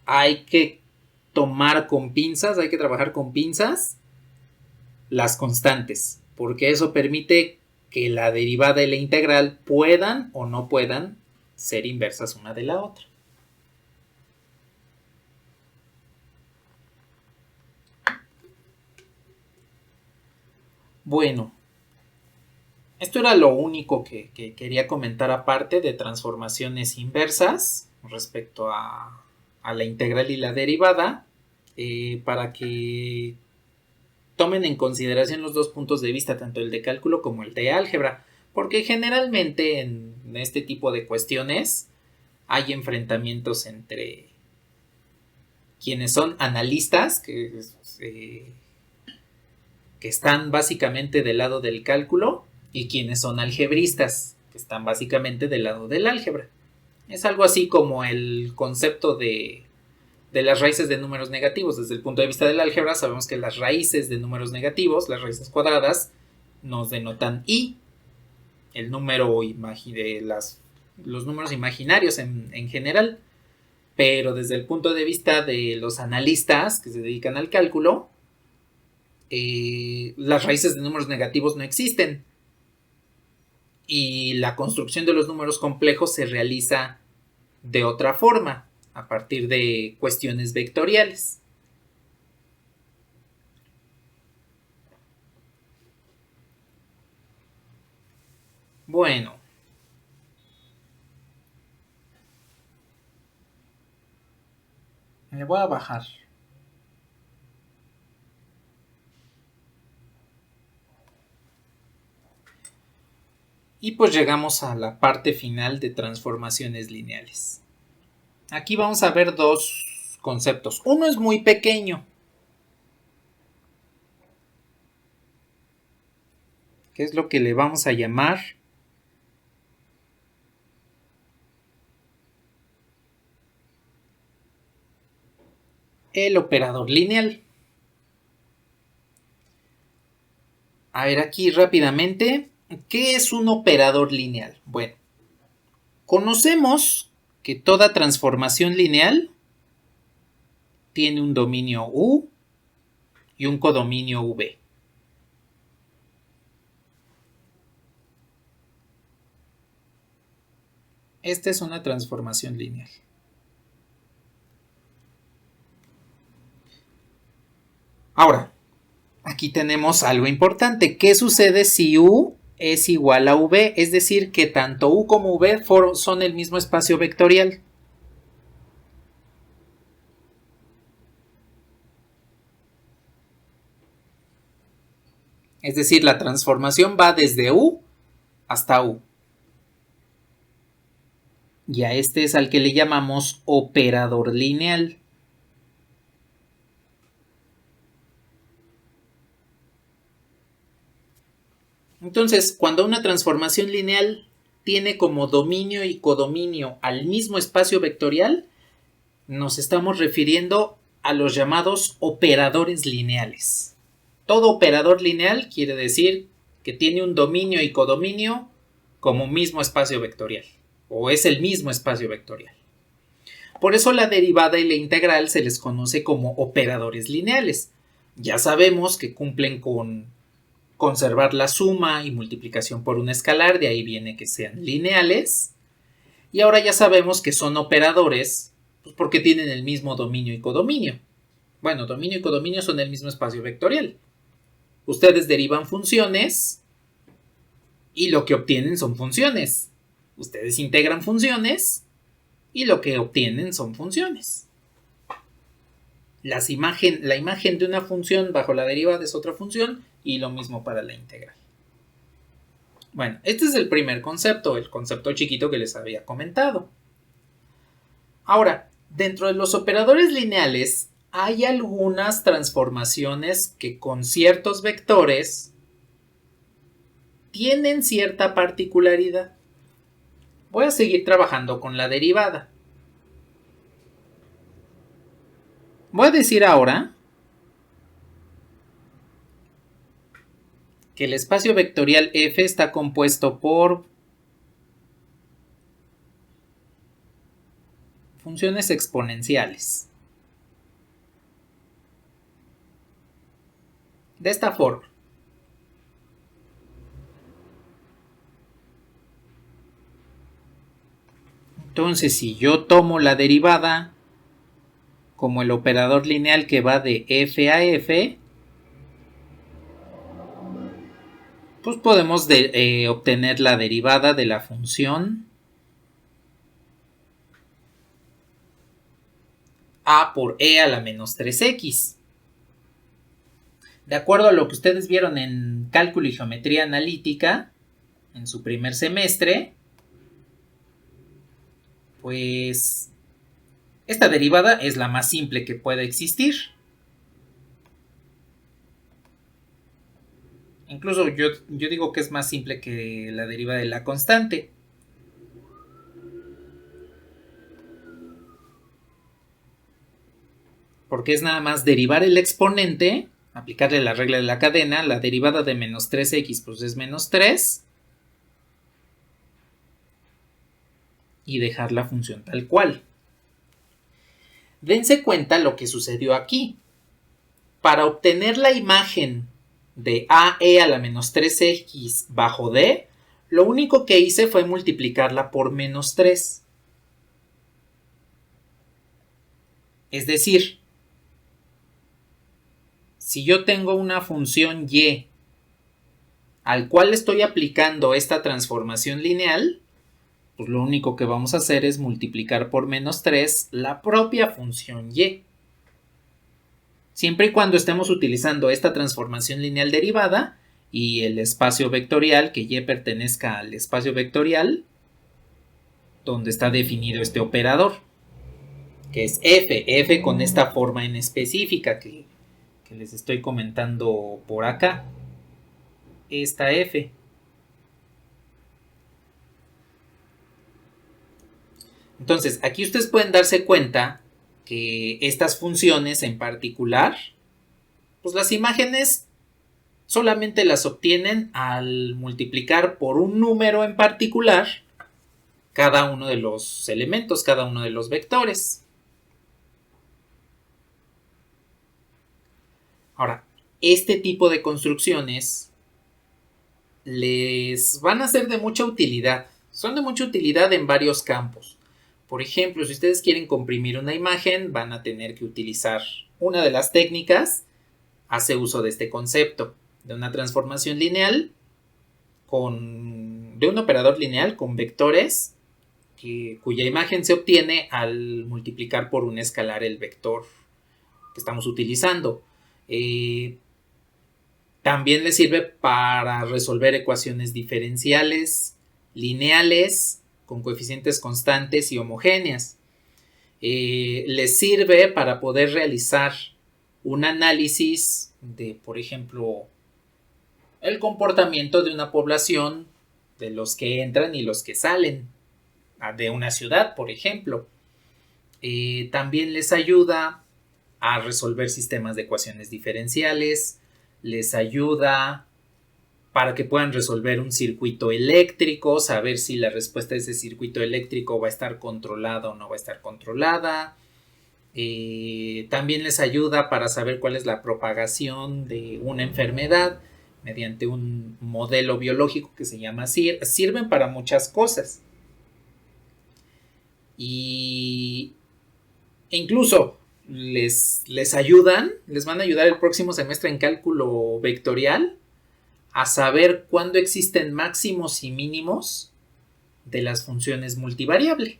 hay que tomar con pinzas, hay que trabajar con pinzas las constantes, porque eso permite que la derivada y la integral puedan o no puedan ser inversas una de la otra. Bueno, esto era lo único que quería comentar aparte de transformaciones inversas respecto a la integral y la derivada, para que tomen en consideración los dos puntos de vista, tanto el de cálculo como el de álgebra, porque generalmente en este tipo de cuestiones hay enfrentamientos entre quienes son analistas, que están básicamente del lado del cálculo, y quienes son algebristas, que están básicamente del lado del álgebra. Es algo así como el concepto de las raíces de números negativos. Desde el punto de vista del álgebra, sabemos que las raíces de números negativos, las raíces cuadradas, nos denotan i, el número de los números imaginarios en general. Pero desde el punto de vista de los analistas que se dedican al cálculo, las raíces de números negativos no existen. Y la construcción de los números complejos se realiza de otra forma, a partir de cuestiones vectoriales. Bueno. Le voy a bajar. Y pues llegamos a la parte final de transformaciones lineales. Aquí vamos a ver dos conceptos. Uno es muy pequeño, que es lo que le vamos a llamar el operador lineal. A ver aquí rápidamente, ¿qué es un operador lineal? Bueno, conocemos que toda transformación lineal tiene un dominio U y un codominio V. Esta es una transformación lineal. Ahora, aquí tenemos algo importante. ¿Qué sucede si U es igual a V? Es decir, que tanto U como V son el mismo espacio vectorial. Es decir, la transformación va desde U hasta U. Y a este es al que le llamamos operador lineal. Entonces, cuando una transformación lineal tiene como dominio y codominio al mismo espacio vectorial, nos estamos refiriendo a los llamados operadores lineales. Todo operador lineal quiere decir que tiene un dominio y codominio como mismo espacio vectorial, o es el mismo espacio vectorial. Por eso la derivada y la integral se les conoce como operadores lineales. Ya sabemos que cumplen con conservar la suma y multiplicación por un escalar, de ahí viene que sean lineales. Y ahora ya sabemos que son operadores pues porque tienen el mismo dominio y codominio. Bueno, dominio y codominio son el mismo espacio vectorial. Ustedes derivan funciones y lo que obtienen son funciones. Ustedes integran funciones y lo que obtienen son funciones. La imagen de una función bajo la derivada es otra función y lo mismo para la integral. Bueno, este es el primer concepto, el concepto chiquito que les había comentado. Ahora, dentro de los operadores lineales hay algunas transformaciones que con ciertos vectores tienen cierta particularidad. Voy a seguir trabajando con la derivada. Voy a decir ahora que el espacio vectorial F está compuesto por funciones exponenciales. De esta forma. Entonces, si yo tomo la derivada como el operador lineal que va de f a f, pues podemos obtener la derivada de la función a por e a la menos 3x. De acuerdo a lo que ustedes vieron en cálculo y geometría analítica, en su primer semestre, pues Esta derivada es la más simple que puede existir. Incluso yo digo que es más simple que la derivada de la constante. Porque es nada más derivar el exponente, aplicarle la regla de la cadena, la derivada de menos 3x pues es menos 3, y dejar la función tal cual. Dense cuenta lo que sucedió aquí. Para obtener la imagen de AE a la menos 3x bajo D, lo único que hice fue multiplicarla por menos 3. Es decir, si yo tengo una función y al cual estoy aplicando esta transformación lineal, pues lo único que vamos a hacer es multiplicar por menos 3 la propia función y. Siempre y cuando estemos utilizando esta transformación lineal derivada y el espacio vectorial, que y pertenezca al espacio vectorial donde está definido este operador, que es f con esta forma en específica que les estoy comentando por acá, esta f. Entonces, aquí ustedes pueden darse cuenta que estas funciones en particular, pues las imágenes solamente las obtienen al multiplicar por un número en particular cada uno de los elementos, cada uno de los vectores. Ahora, este tipo de construcciones les van a ser de mucha utilidad. Son de mucha utilidad en varios campos. Por ejemplo, si ustedes quieren comprimir una imagen, van a tener que utilizar una de las técnicas. Hace uso de este concepto, de una transformación lineal de un operador lineal con vectores cuya imagen se obtiene al multiplicar por un escalar el vector que estamos utilizando. También le sirve para resolver ecuaciones diferenciales, lineales, con coeficientes constantes y homogéneas. Les sirve para poder realizar un análisis de, por ejemplo, el comportamiento de una población, de los que entran y los que salen de una ciudad, por ejemplo. También les ayuda a resolver sistemas de ecuaciones diferenciales, les ayuda para que puedan resolver un circuito eléctrico, saber si la respuesta de ese circuito eléctrico va a estar controlada o no va a estar controlada. También les ayuda para saber cuál es la propagación de una enfermedad mediante un modelo biológico que se llama SIR. Sirven para muchas cosas. E incluso les ayudan, les van a ayudar el próximo semestre en cálculo vectorial a saber cuándo existen máximos y mínimos de las funciones multivariable,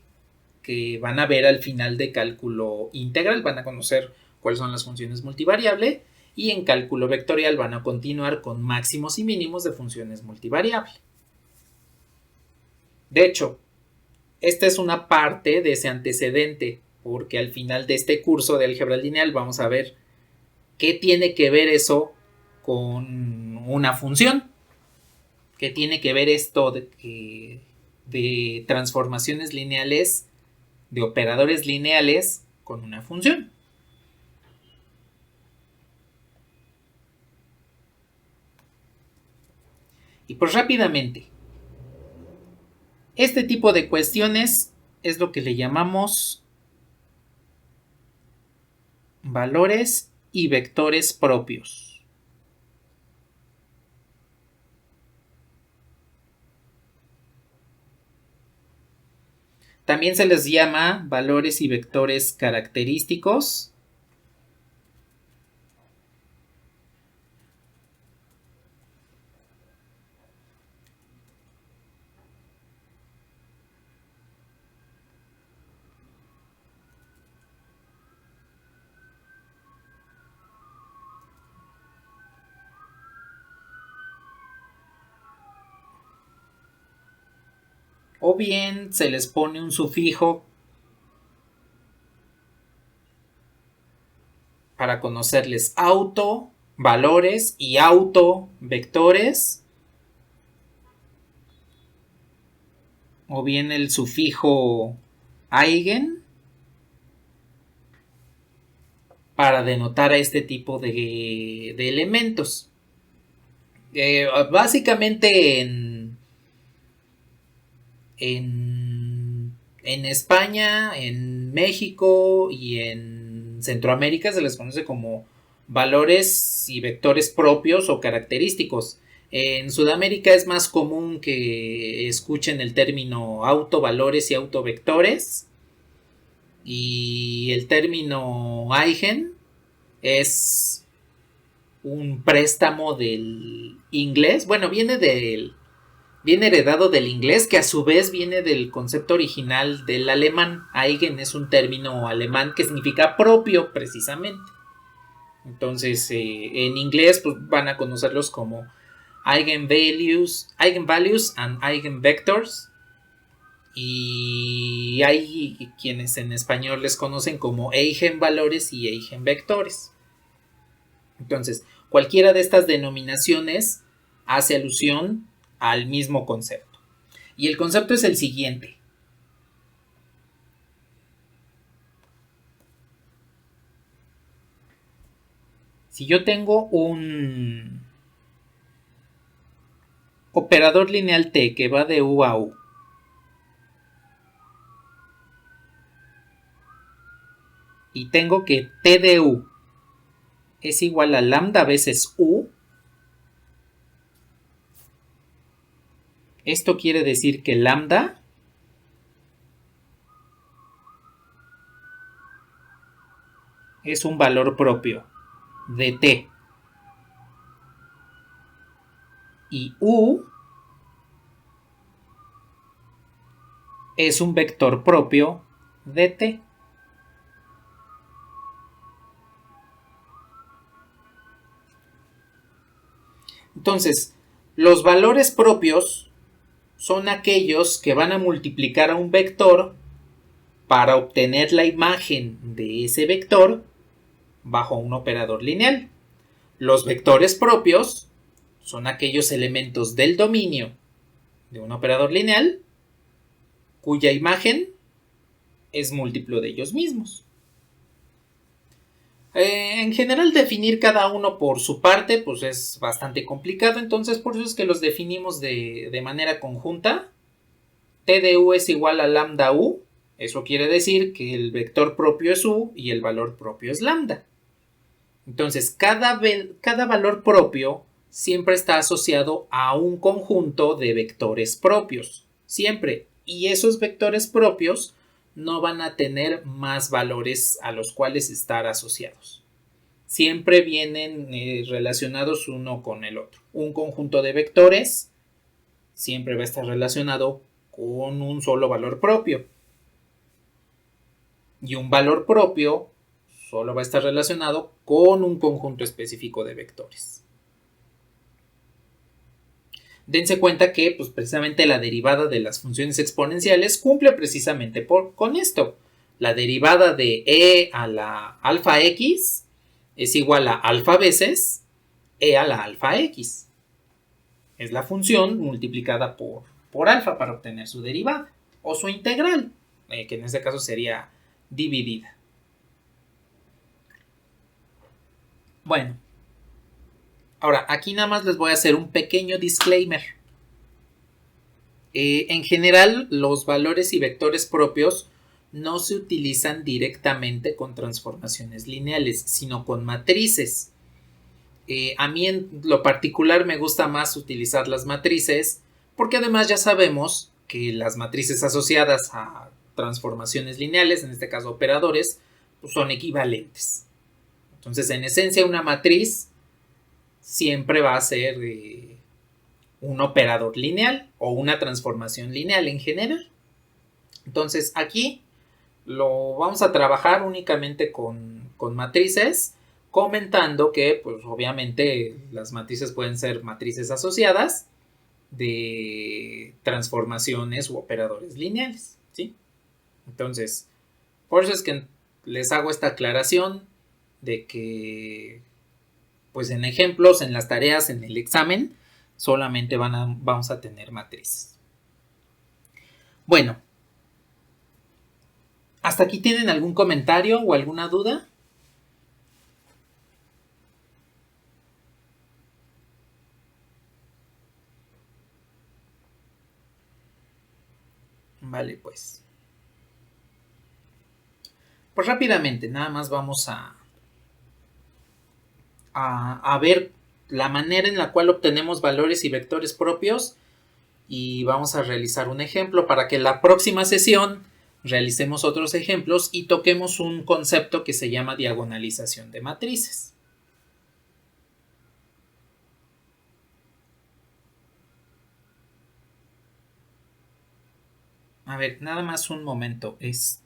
que van a ver al final de cálculo integral, van a conocer cuáles son las funciones multivariable, y en cálculo vectorial van a continuar con máximos y mínimos de funciones multivariable. De hecho, esta es una parte de ese antecedente, porque al final de este curso de álgebra lineal vamos a ver qué tiene que ver eso con una función, qué tiene que ver esto de transformaciones lineales, de operadores lineales con una función. Y pues rápidamente, este tipo de cuestiones es lo que le llamamos valores y vectores propios. También se les llama valores y vectores característicos. O bien se les pone un sufijo para conocerles auto, valores y auto, vectores. O bien el sufijo eigen para denotar a este tipo de elementos. Básicamente en España, en México y en Centroamérica se les conoce como valores y vectores propios o característicos. En Sudamérica es más común que escuchen el término autovalores y autovectores. Y el término eigen es un préstamo del inglés. Bueno, viene heredado del inglés, que a su vez viene del concepto original del alemán. Eigen es un término alemán que significa propio, precisamente. Entonces, en inglés pues, van a conocerlos como eigenvalues and eigenvectors. Y hay quienes en español les conocen como eigenvalores y eigenvectores. Entonces, cualquiera de estas denominaciones hace alusión al mismo concepto. Y el concepto es el siguiente. Si yo tengo un operador lineal T que va de U a U, y tengo que T de U es igual a lambda veces U, esto quiere decir que lambda es un valor propio de T y U es un vector propio de T. Entonces, los valores propios son aquellos que van a multiplicar a un vector para obtener la imagen de ese vector bajo un operador lineal. Los vectores propios son aquellos elementos del dominio de un operador lineal cuya imagen es múltiplo de ellos mismos. En general, definir cada uno por su parte pues es bastante complicado, entonces por eso es que los definimos de manera conjunta. T de U es igual a lambda U. Eso quiere decir que el vector propio es U y el valor propio es lambda. Entonces, cada valor propio siempre está asociado a un conjunto de vectores propios. Siempre. Y esos vectores propios no van a tener más valores a los cuales estar asociados. Siempre vienen relacionados uno con el otro. Un conjunto de vectores siempre va a estar relacionado con un solo valor propio. Y un valor propio solo va a estar relacionado con un conjunto específico de vectores. Dense cuenta que pues, precisamente la derivada de las funciones exponenciales cumple precisamente con esto. La derivada de e a la alfa x es igual a alfa veces e a la alfa x. Es la función multiplicada por alfa para obtener su derivada o su integral, que en este caso sería dividida. Bueno, ahora aquí nada más les voy a hacer un pequeño disclaimer. En general, los valores y vectores propios no se utilizan directamente con transformaciones lineales, sino con matrices. A mí en lo particular me gusta más utilizar las matrices porque además ya sabemos que las matrices asociadas a transformaciones lineales, en este caso operadores, pues son equivalentes. Entonces, en esencia, una matriz siempre va a ser un operador lineal o una transformación lineal en general. Entonces, aquí lo vamos a trabajar únicamente con matrices, comentando que, pues, obviamente, las matrices pueden ser matrices asociadas de transformaciones u operadores lineales, ¿sí? Entonces, por eso es que les hago esta aclaración. de que pues en ejemplos, en las tareas, en el examen, solamente vamos a tener matrices. Bueno, ¿hasta aquí tienen algún comentario o alguna duda? Vale, pues. Pues rápidamente, nada más vamos a ver la manera en la cual obtenemos valores y vectores propios y vamos a realizar un ejemplo para que en la próxima sesión realicemos otros ejemplos y toquemos un concepto que se llama diagonalización de matrices. A ver, nada más un momento. Les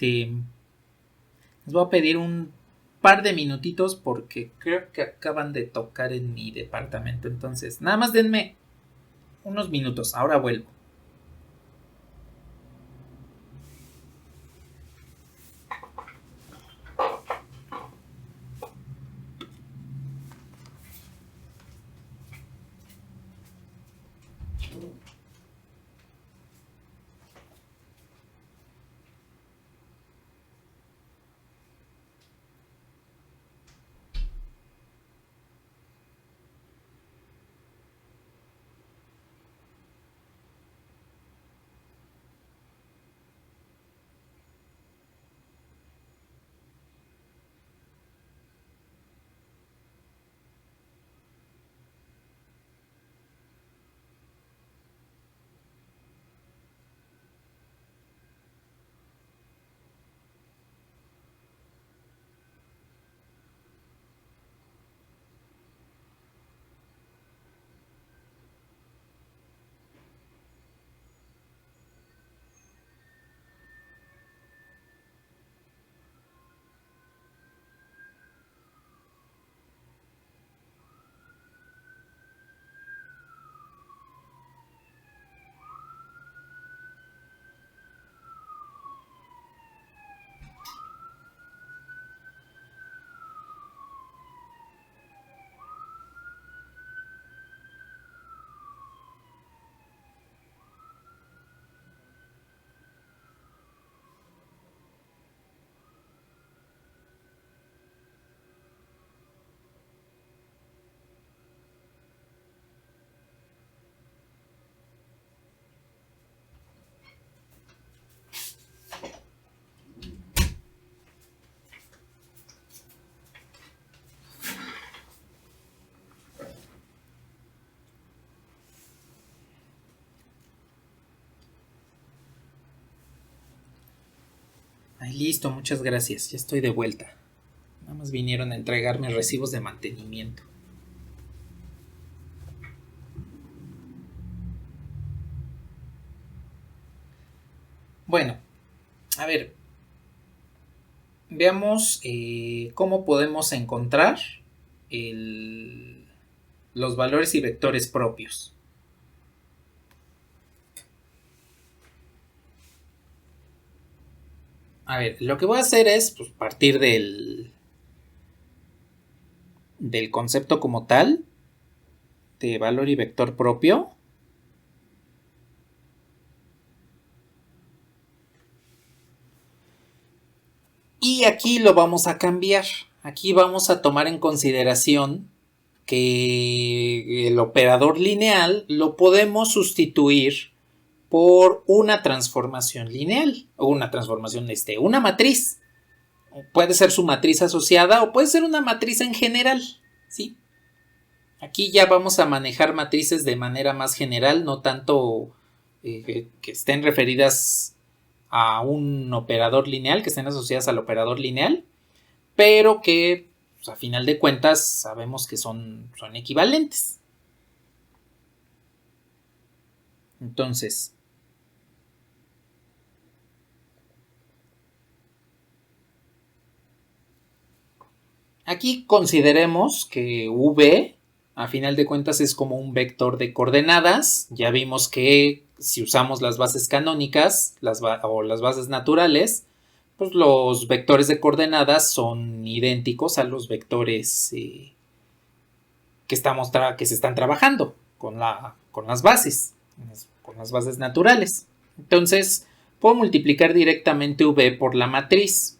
voy a pedir un par de minutitos porque creo que acaban de tocar en mi departamento. Entonces, nada más denme unos minutos. Ahora vuelvo. Ay, listo, muchas gracias. Ya estoy de vuelta. Nada más vinieron a entregarme recibos de mantenimiento. Bueno, a ver. Veamos cómo podemos encontrar los valores y vectores propios. A ver, lo que voy a hacer es pues, partir del concepto como tal, de valor y vector propio. Y aquí lo vamos a cambiar. Aquí vamos a tomar en consideración que el operador lineal lo podemos sustituir por una transformación lineal o una transformación, una matriz. Puede ser su matriz asociada o puede ser una matriz en general, ¿sí? Aquí ya vamos a manejar matrices de manera más general, no tanto que estén referidas a un operador lineal, que estén asociadas al operador lineal, pero que pues, a final de cuentas sabemos que son equivalentes. Entonces, aquí consideremos que V a final de cuentas es como un vector de coordenadas. Ya vimos que si usamos las bases canónicas o las bases naturales, pues los vectores de coordenadas son idénticos a los vectores que se están trabajando con las bases naturales. Entonces, puedo multiplicar directamente V por la matriz.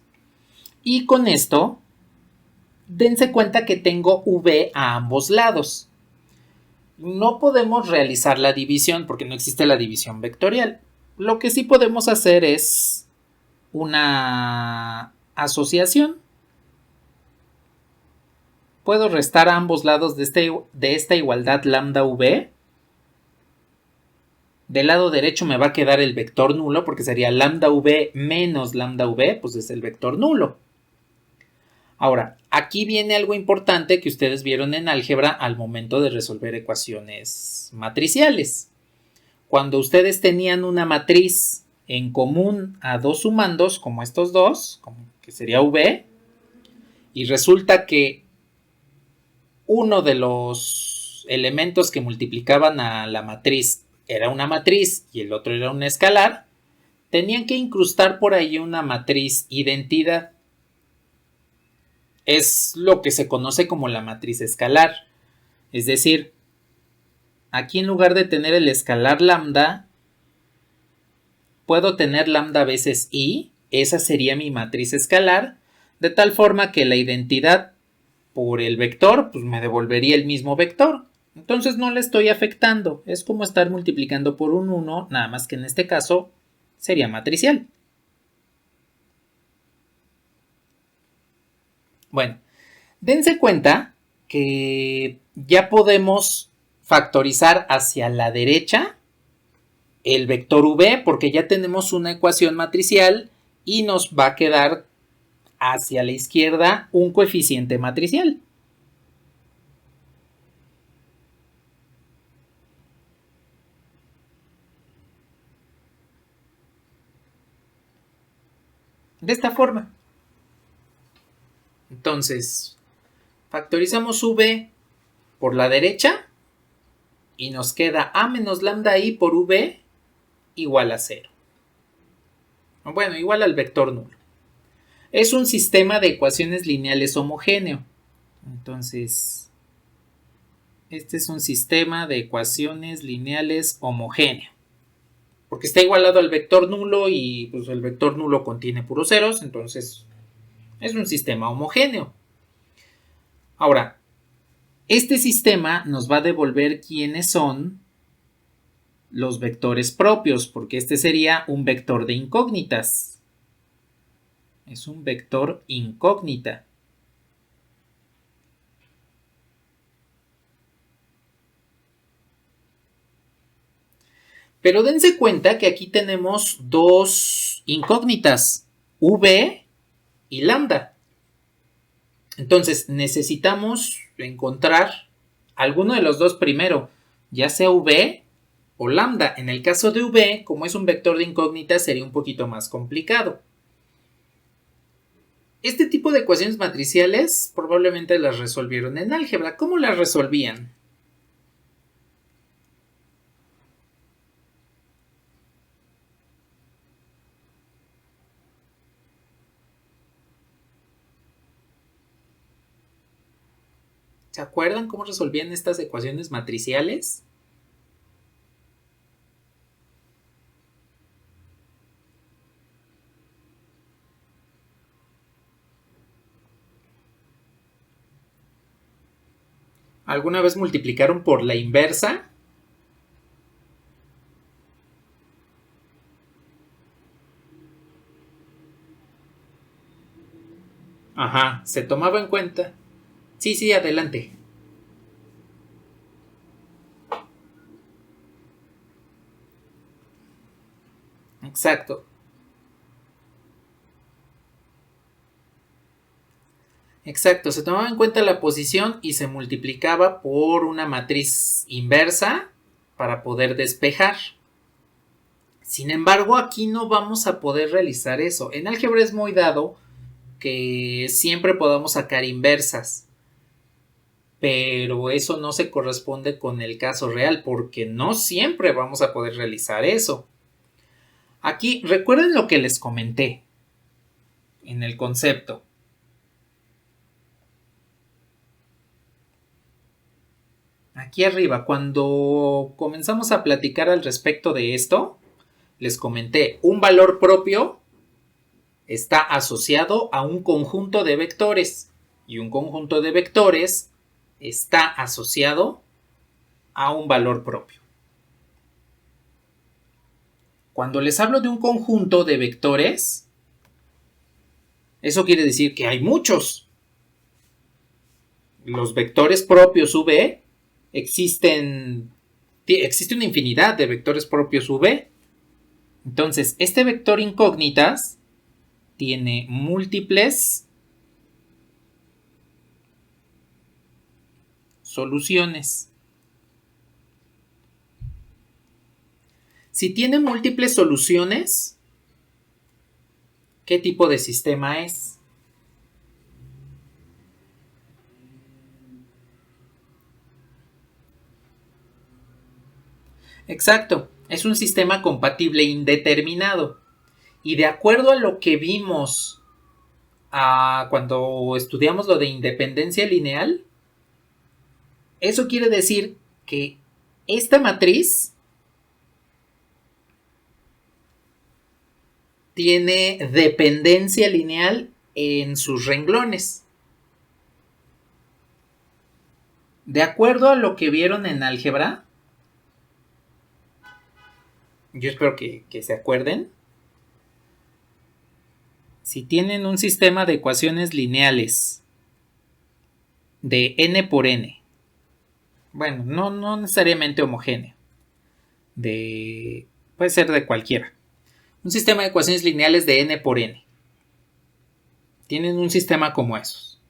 Y con esto, dense cuenta que tengo V a ambos lados. No podemos realizar la división porque no existe la división vectorial. Lo que sí podemos hacer es una asociación. Puedo restar a ambos lados de esta igualdad lambda V. Del lado derecho me va a quedar el vector nulo porque sería lambda V menos lambda V, pues es el vector nulo. Ahora, aquí viene algo importante que ustedes vieron en álgebra al momento de resolver ecuaciones matriciales. Cuando ustedes tenían una matriz en común a dos sumandos, como estos dos, como que sería V, y resulta que uno de los elementos que multiplicaban a la matriz era una matriz y el otro era un escalar, tenían que incrustar por ahí una matriz identidad. Es lo que se conoce como la matriz escalar. Es decir, aquí en lugar de tener el escalar lambda, puedo tener lambda veces i, esa sería mi matriz escalar, de tal forma que la identidad por el vector, pues me devolvería el mismo vector. Entonces no le estoy afectando. Es como estar multiplicando por un 1, nada más que en este caso sería matricial. Bueno, dense cuenta que ya podemos factorizar hacia la derecha el vector v porque ya tenemos una ecuación matricial y nos va a quedar hacia la izquierda un coeficiente matricial. De esta forma. Entonces, factorizamos v por la derecha y nos queda a menos lambda i por v igual a 0. Bueno, igual al vector nulo. Es un sistema de ecuaciones lineales homogéneo. Entonces, este es un sistema de ecuaciones lineales homogéneo. Porque está igualado al vector nulo y pues el vector nulo contiene puros ceros, entonces es un sistema homogéneo. Ahora, este sistema nos va a devolver quiénes son los vectores propios, porque este sería un vector de incógnitas. Es un vector incógnita. Pero dense cuenta que aquí tenemos dos incógnitas, v y lambda. Entonces necesitamos encontrar alguno de los dos primero, ya sea v o lambda. En el caso de v, como es un vector de incógnita, sería un poquito más complicado. Este tipo de ecuaciones matriciales probablemente las resolvieron en álgebra. ¿Cómo las resolvían? ¿Se acuerdan cómo resolvían estas ecuaciones matriciales? ¿Alguna vez multiplicaron por la inversa? Ajá, se tomaba en cuenta. Sí, adelante. Exacto. Exacto, se tomaba en cuenta la posición y se multiplicaba por una matriz inversa para poder despejar. Sin embargo, aquí no vamos a poder realizar eso. En álgebra es muy dado que siempre podamos sacar inversas, pero eso no se corresponde con el caso real porque no siempre vamos a poder realizar eso. Aquí recuerden lo que les comenté. en el concepto. Aquí arriba, cuando comenzamos a platicar al respecto de esto, les comenté, un valor propio está asociado a un conjunto de vectores y un conjunto de vectores está asociado a un valor propio. Cuando les hablo de un conjunto de vectores, eso quiere decir que hay muchos. Los vectores propios V existe una infinidad de vectores propios V. Entonces, este vector incógnitas tiene múltiples soluciones. Si tiene múltiples soluciones, ¿qué tipo de sistema es? Exacto, es un sistema compatible indeterminado. Y de acuerdo a lo que vimos cuando estudiamos lo de independencia lineal, eso quiere decir que esta matriz tiene dependencia lineal en sus renglones. De acuerdo a lo que vieron en álgebra, yo espero que se acuerden, si tienen un sistema de ecuaciones lineales de n por n, bueno, no necesariamente homogéneo, puede ser de cualquiera, un sistema de ecuaciones lineales de n por n, tienen un sistema como esos.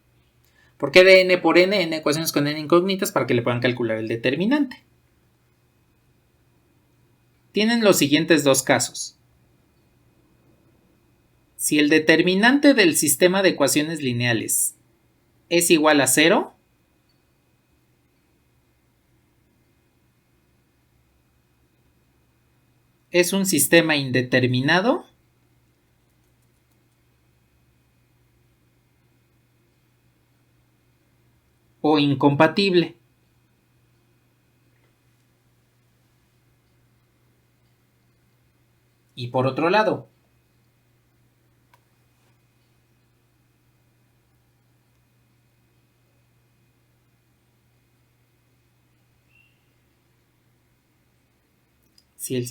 ¿Por qué de n por n? N ecuaciones con n incógnitas para que le puedan calcular el determinante. Tienen los siguientes dos casos. Si el determinante del sistema de ecuaciones lineales es igual a 0, es un sistema indeterminado o incompatible. Y por otro lado, si el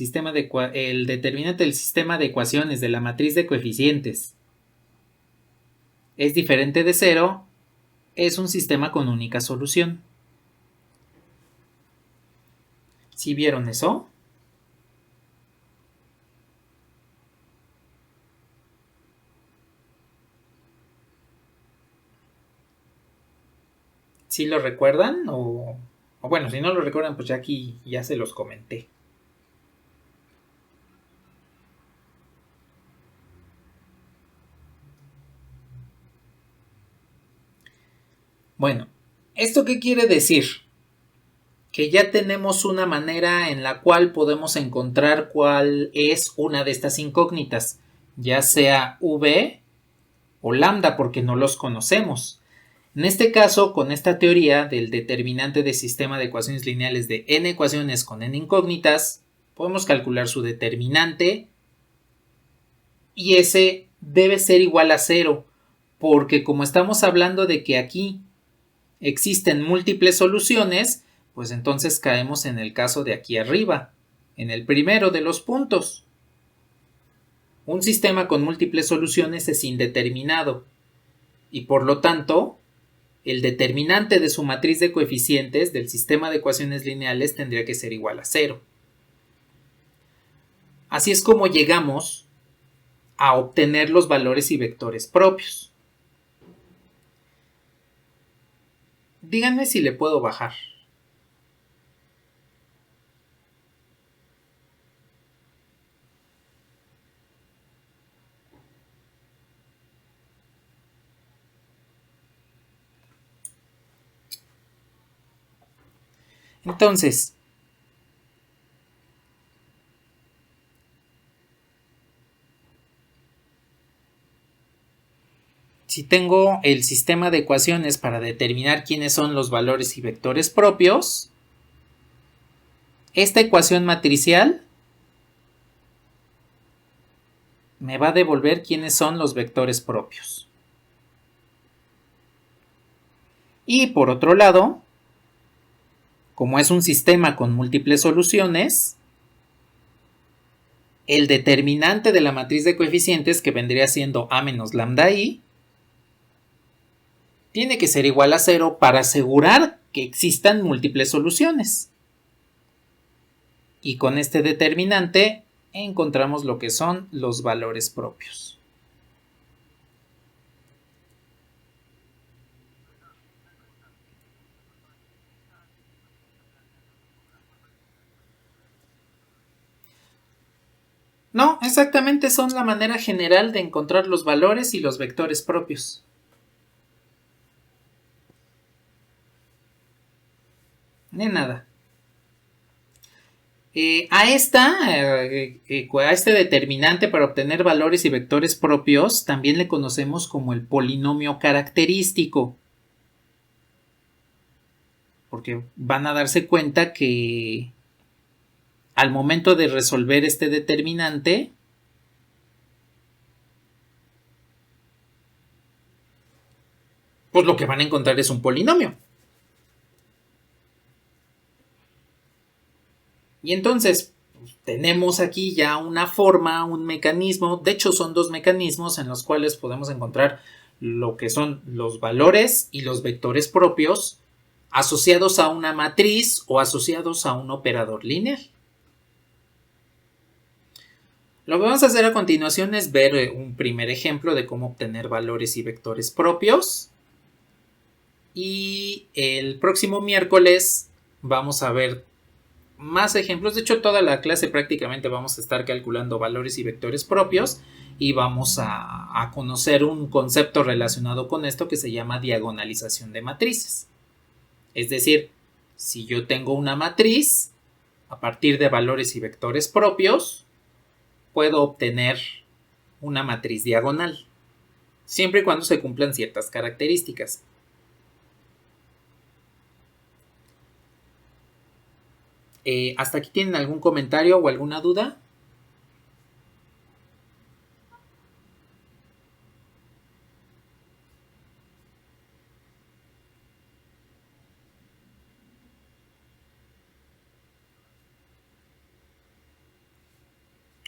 determinante del sistema de ecuaciones de la matriz de coeficientes es diferente de 0, es un sistema con única solución. ¿Sí vieron eso? ¿Sí lo recuerdan? O bueno, si no lo recuerdan, pues ya aquí ya se los comenté. Bueno, ¿esto qué quiere decir? Que ya tenemos una manera en la cual podemos encontrar cuál es una de estas incógnitas, ya sea V o lambda, porque no los conocemos. En este caso, con esta teoría del determinante de sistema de ecuaciones lineales de n ecuaciones con n incógnitas, podemos calcular su determinante y ese debe ser igual a 0, porque como estamos hablando de que aquí existen múltiples soluciones, pues entonces caemos en el caso de aquí arriba, en el primero de los puntos. Un sistema con múltiples soluciones es indeterminado y por lo tanto el determinante de su matriz de coeficientes del sistema de ecuaciones lineales tendría que ser igual a 0. Así es como llegamos a obtener los valores y vectores propios. Díganme si le puedo bajar. Entonces, si tengo el sistema de ecuaciones para determinar quiénes son los valores y vectores propios, esta ecuación matricial me va a devolver quiénes son los vectores propios. Y por otro lado, como es un sistema con múltiples soluciones, el determinante de la matriz de coeficientes, que vendría siendo A menos lambda I, tiene que ser igual a 0 para asegurar que existan múltiples soluciones. Y con este determinante encontramos lo que son los valores propios. No, exactamente son la manera general de encontrar los valores y los vectores propios. De nada. A este determinante para obtener valores y vectores propios también le conocemos como el polinomio característico. Porque van a darse cuenta que al momento de resolver este determinante, pues lo que van a encontrar es un polinomio. Y entonces pues, tenemos aquí ya una forma, un mecanismo, de hecho son dos mecanismos en los cuales podemos encontrar lo que son los valores y los vectores propios asociados a una matriz o asociados a un operador lineal. Lo que vamos a hacer a continuación es ver un primer ejemplo de cómo obtener valores y vectores propios. Y el próximo miércoles vamos a ver más ejemplos. De hecho, toda la clase prácticamente vamos a estar calculando valores y vectores propios y vamos a conocer un concepto relacionado con esto que se llama diagonalización de matrices. Es decir, si yo tengo una matriz, a partir de valores y vectores propios, puedo obtener una matriz diagonal, siempre y cuando se cumplan ciertas características. ¿Hasta aquí tienen algún comentario o alguna duda?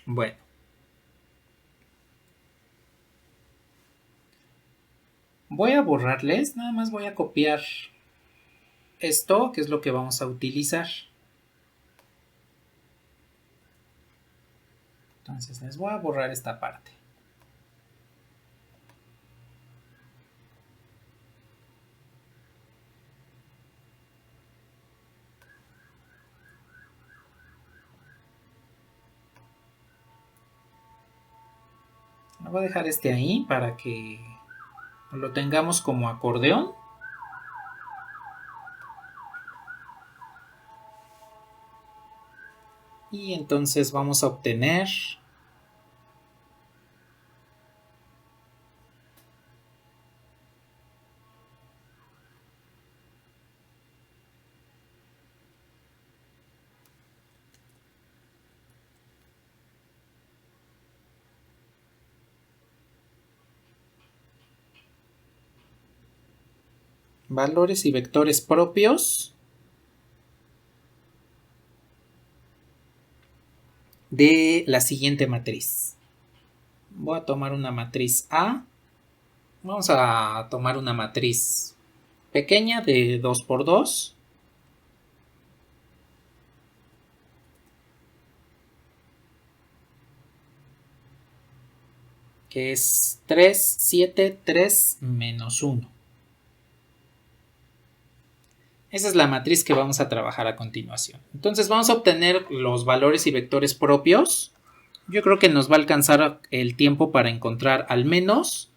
Bueno. Voy a borrarles, nada más voy a copiar esto, que es lo que vamos a utilizar. Entonces les voy a borrar esta parte. Voy a dejar este ahí para que lo tengamos como acordeón. Y entonces vamos a obtener valores y vectores propios de la siguiente matriz. Voy a tomar una matriz A. Vamos a tomar una matriz pequeña de 2 por 2. Que es 3, 7, 3, menos 1. Esa es la matriz que vamos a trabajar a continuación. Entonces vamos a obtener los valores y vectores propios. Yo creo que nos va a alcanzar el tiempo para encontrar al menos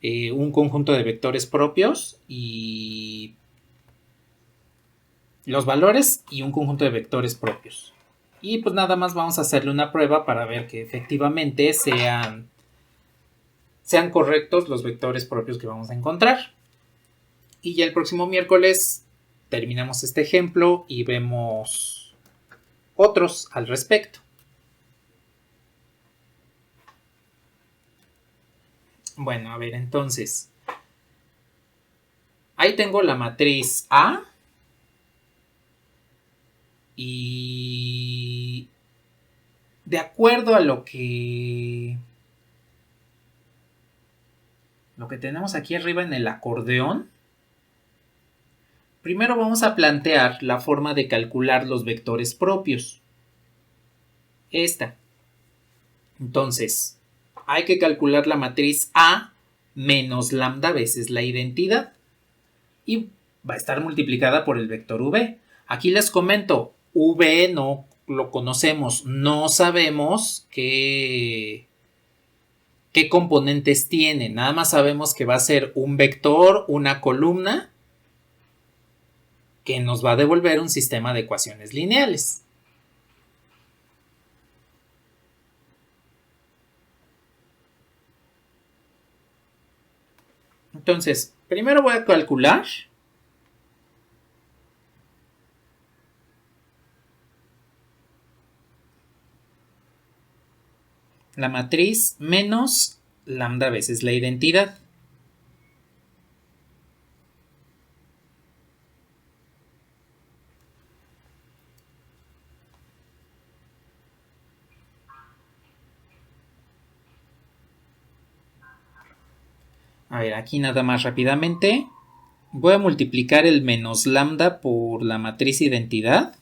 un conjunto de vectores propios y los valores y un conjunto de vectores propios. Y pues nada más vamos a hacerle una prueba para ver que efectivamente sean correctos los vectores propios que vamos a encontrar. Y ya el próximo miércoles terminamos este ejemplo y vemos otros al respecto. Bueno, a ver, entonces, ahí tengo la matriz A y de acuerdo a lo que tenemos aquí arriba en el acordeón, primero vamos a plantear la forma de calcular los vectores propios. Esta. Entonces, hay que calcular la matriz A menos lambda veces la identidad. Y va a estar multiplicada por el vector V. Aquí les comento, V no lo conocemos, no sabemos qué componentes tiene. Nada más sabemos que va a ser un vector, una columna, que nos va a devolver un sistema de ecuaciones lineales. Entonces, primero voy a calcular la matriz menos lambda veces la identidad. A ver, aquí nada más rápidamente. Voy a multiplicar el menos lambda por la matriz identidad.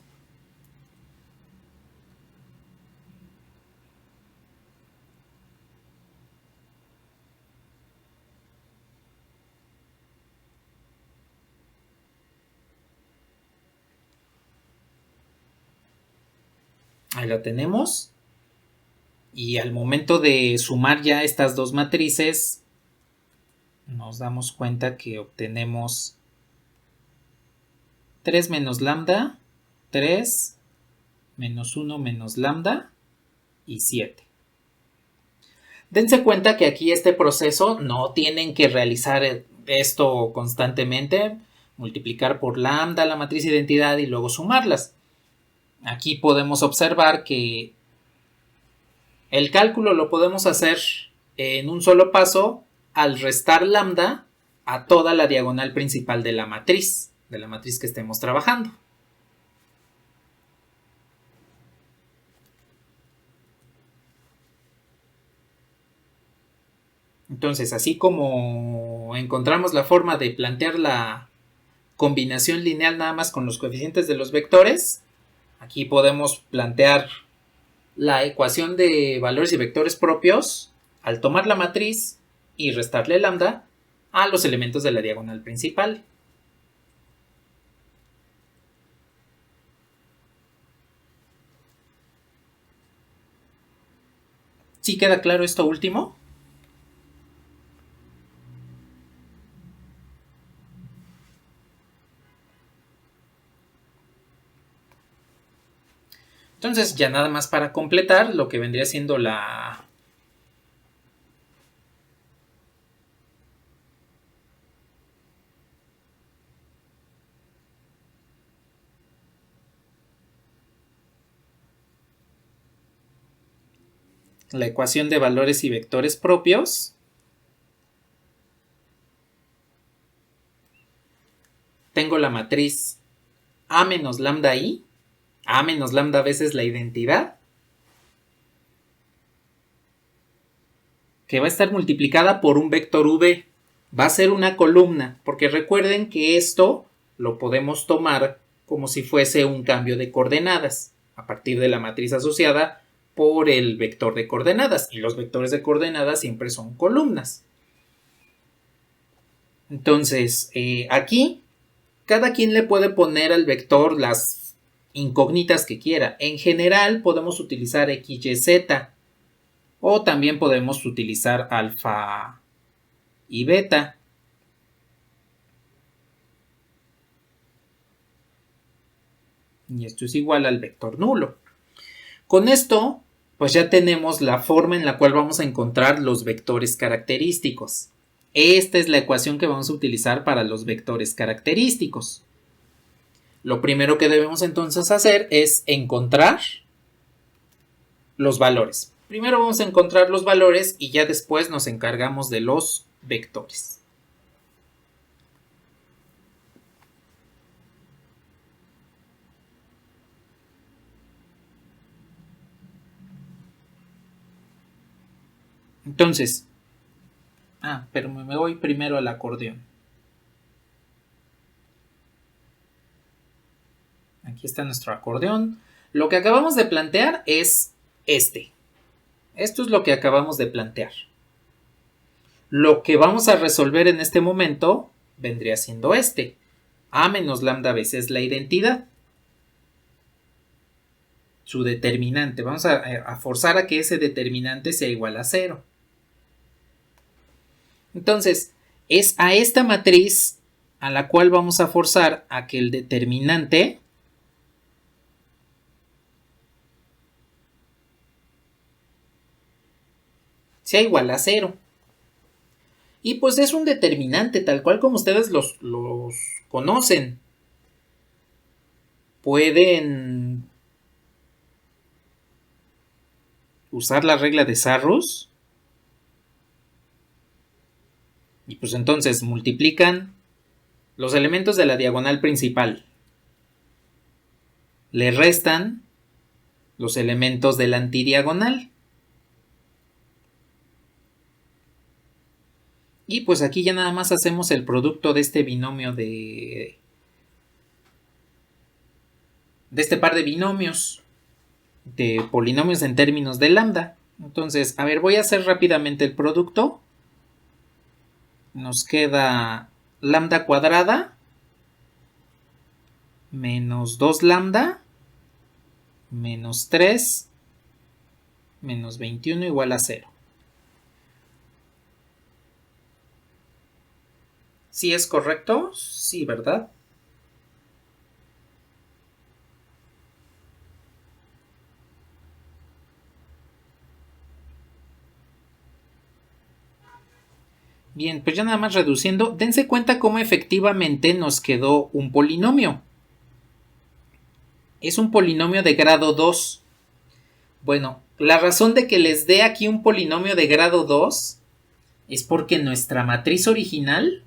Ahí la tenemos. Y al momento de sumar ya estas dos matrices, nos damos cuenta que obtenemos 3 menos lambda, 3, menos 1 menos lambda y 7. Dense cuenta que aquí este proceso no tienen que realizar esto constantemente, multiplicar por lambda la matriz de identidad y luego sumarlas. Aquí podemos observar que el cálculo lo podemos hacer en un solo paso al restar lambda a toda la diagonal principal de la matriz que estemos trabajando. Entonces, así como encontramos la forma de plantear la combinación lineal nada más con los coeficientes de los vectores, aquí podemos plantear la ecuación de valores y vectores propios al tomar la matriz y restarle lambda a los elementos de la diagonal principal. ¿Sí queda claro esto último? Entonces, ya nada más para completar lo que vendría siendo la ecuación de valores y vectores propios. Tengo la matriz A menos lambda I, A menos lambda veces la identidad, que va a estar multiplicada por un vector V. Va a ser una columna, porque recuerden que esto lo podemos tomar como si fuese un cambio de coordenadas, a partir de la matriz asociada por el vector de coordenadas, y los vectores de coordenadas siempre son columnas. Entonces, aquí, cada quien le puede poner al vector las incógnitas que quiera. En general, podemos utilizar x, y, z, o también podemos utilizar alfa y beta. Y esto es igual al vector nulo. Con esto pues ya tenemos la forma en la cual vamos a encontrar los vectores característicos. Esta es la ecuación que vamos a utilizar para los vectores característicos. Lo primero que debemos entonces hacer es encontrar los valores. Primero vamos a encontrar los valores y ya después nos encargamos de los vectores. Entonces, pero me voy primero al acordeón. Aquí está nuestro acordeón. Lo que acabamos de plantear es este. Esto es lo que acabamos de plantear. Lo que vamos a resolver en este momento vendría siendo este. A menos lambda veces la identidad. Su determinante. Vamos a forzar a que ese determinante sea igual a 0. Entonces, es a esta matriz a la cual vamos a forzar a que el determinante sea igual a 0. Y pues es un determinante, tal cual como ustedes los conocen. Pueden usar la regla de Sarrus. Y pues entonces multiplican los elementos de la diagonal principal. Le restan los elementos de la antidiagonal. Y pues aquí ya nada más hacemos el producto de este binomio de este par de binomios de polinomios en términos de lambda. Entonces, a ver, voy a hacer rápidamente el producto. Nos queda lambda cuadrada menos 2 lambda menos 3 menos 21 igual a 0. ¿Sí es correcto? Sí, ¿verdad? Bien, pues ya nada más reduciendo, dense cuenta cómo efectivamente nos quedó un polinomio. Es un polinomio de grado 2. Bueno, la razón de que les dé aquí un polinomio de grado 2 es porque nuestra matriz original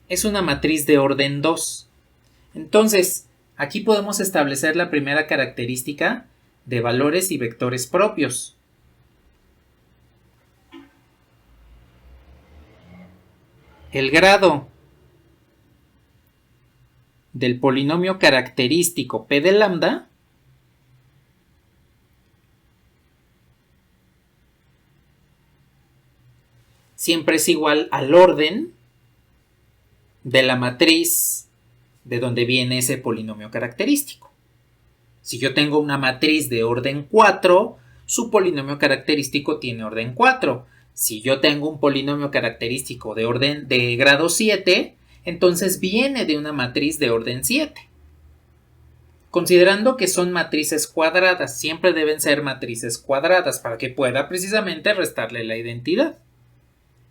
es una matriz de orden 2. Entonces, aquí podemos establecer la primera característica de valores y vectores propios. El grado del polinomio característico P de lambda siempre es igual al orden de la matriz de donde viene ese polinomio característico. Si yo tengo una matriz de orden 4, su polinomio característico tiene orden 4. Si yo tengo un polinomio característico de orden de grado 7, entonces viene de una matriz de orden 7. Considerando que son matrices cuadradas, siempre deben ser matrices cuadradas para que pueda precisamente restarle la identidad.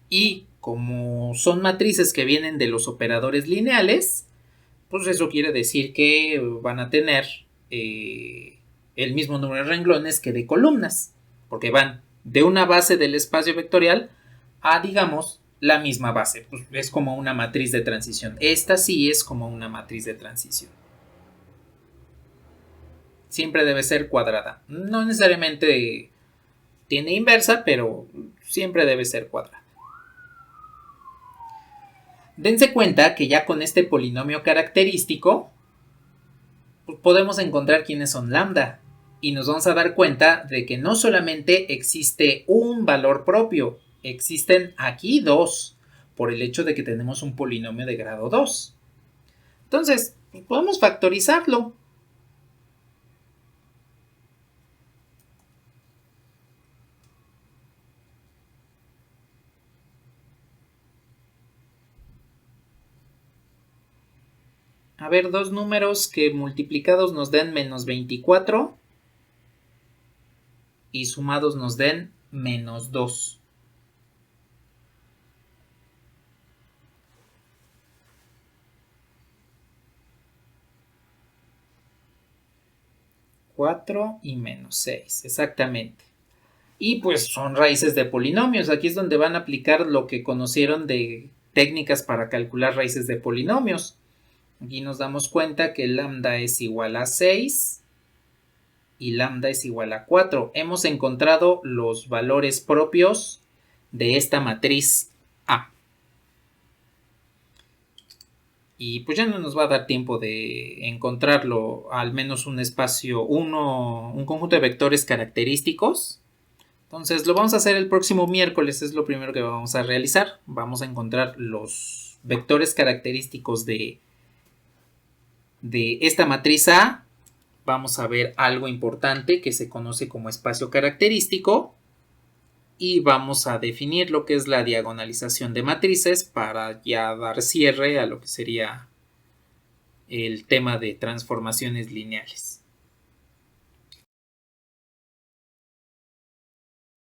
Y como son matrices que vienen de los operadores lineales, pues eso quiere decir que van a tener el mismo número de renglones que de columnas, porque van de una base del espacio vectorial a, digamos, la misma base. Pues es como una matriz de transición. Esta sí es como una matriz de transición. Siempre debe ser cuadrada. No necesariamente tiene inversa, pero siempre debe ser cuadrada. Dense cuenta que ya con este polinomio característico pues podemos encontrar quiénes son lambda y nos vamos a dar cuenta de que no solamente existe un valor propio, existen aquí dos por el hecho de que tenemos un polinomio de grado 2. Entonces, podemos factorizarlo. A ver, dos números que multiplicados nos den menos 24 y sumados nos den menos 2. Cuatro y menos 6, exactamente. Y pues son raíces de polinomios. Aquí es donde van a aplicar lo que conocieron de técnicas para calcular raíces de polinomios. Aquí nos damos cuenta que lambda es igual a 6 y lambda es igual a 4. Hemos encontrado los valores propios de esta matriz A. Y pues ya no nos va a dar tiempo de encontrarlo, al menos un espacio, un conjunto de vectores característicos. Entonces lo vamos a hacer el próximo miércoles, es lo primero que vamos a realizar. Vamos a encontrar los vectores característicos de esta matriz A. Vamos a ver algo importante que se conoce como espacio característico. Y vamos a definir lo que es la diagonalización de matrices para ya dar cierre a lo que sería el tema de transformaciones lineales.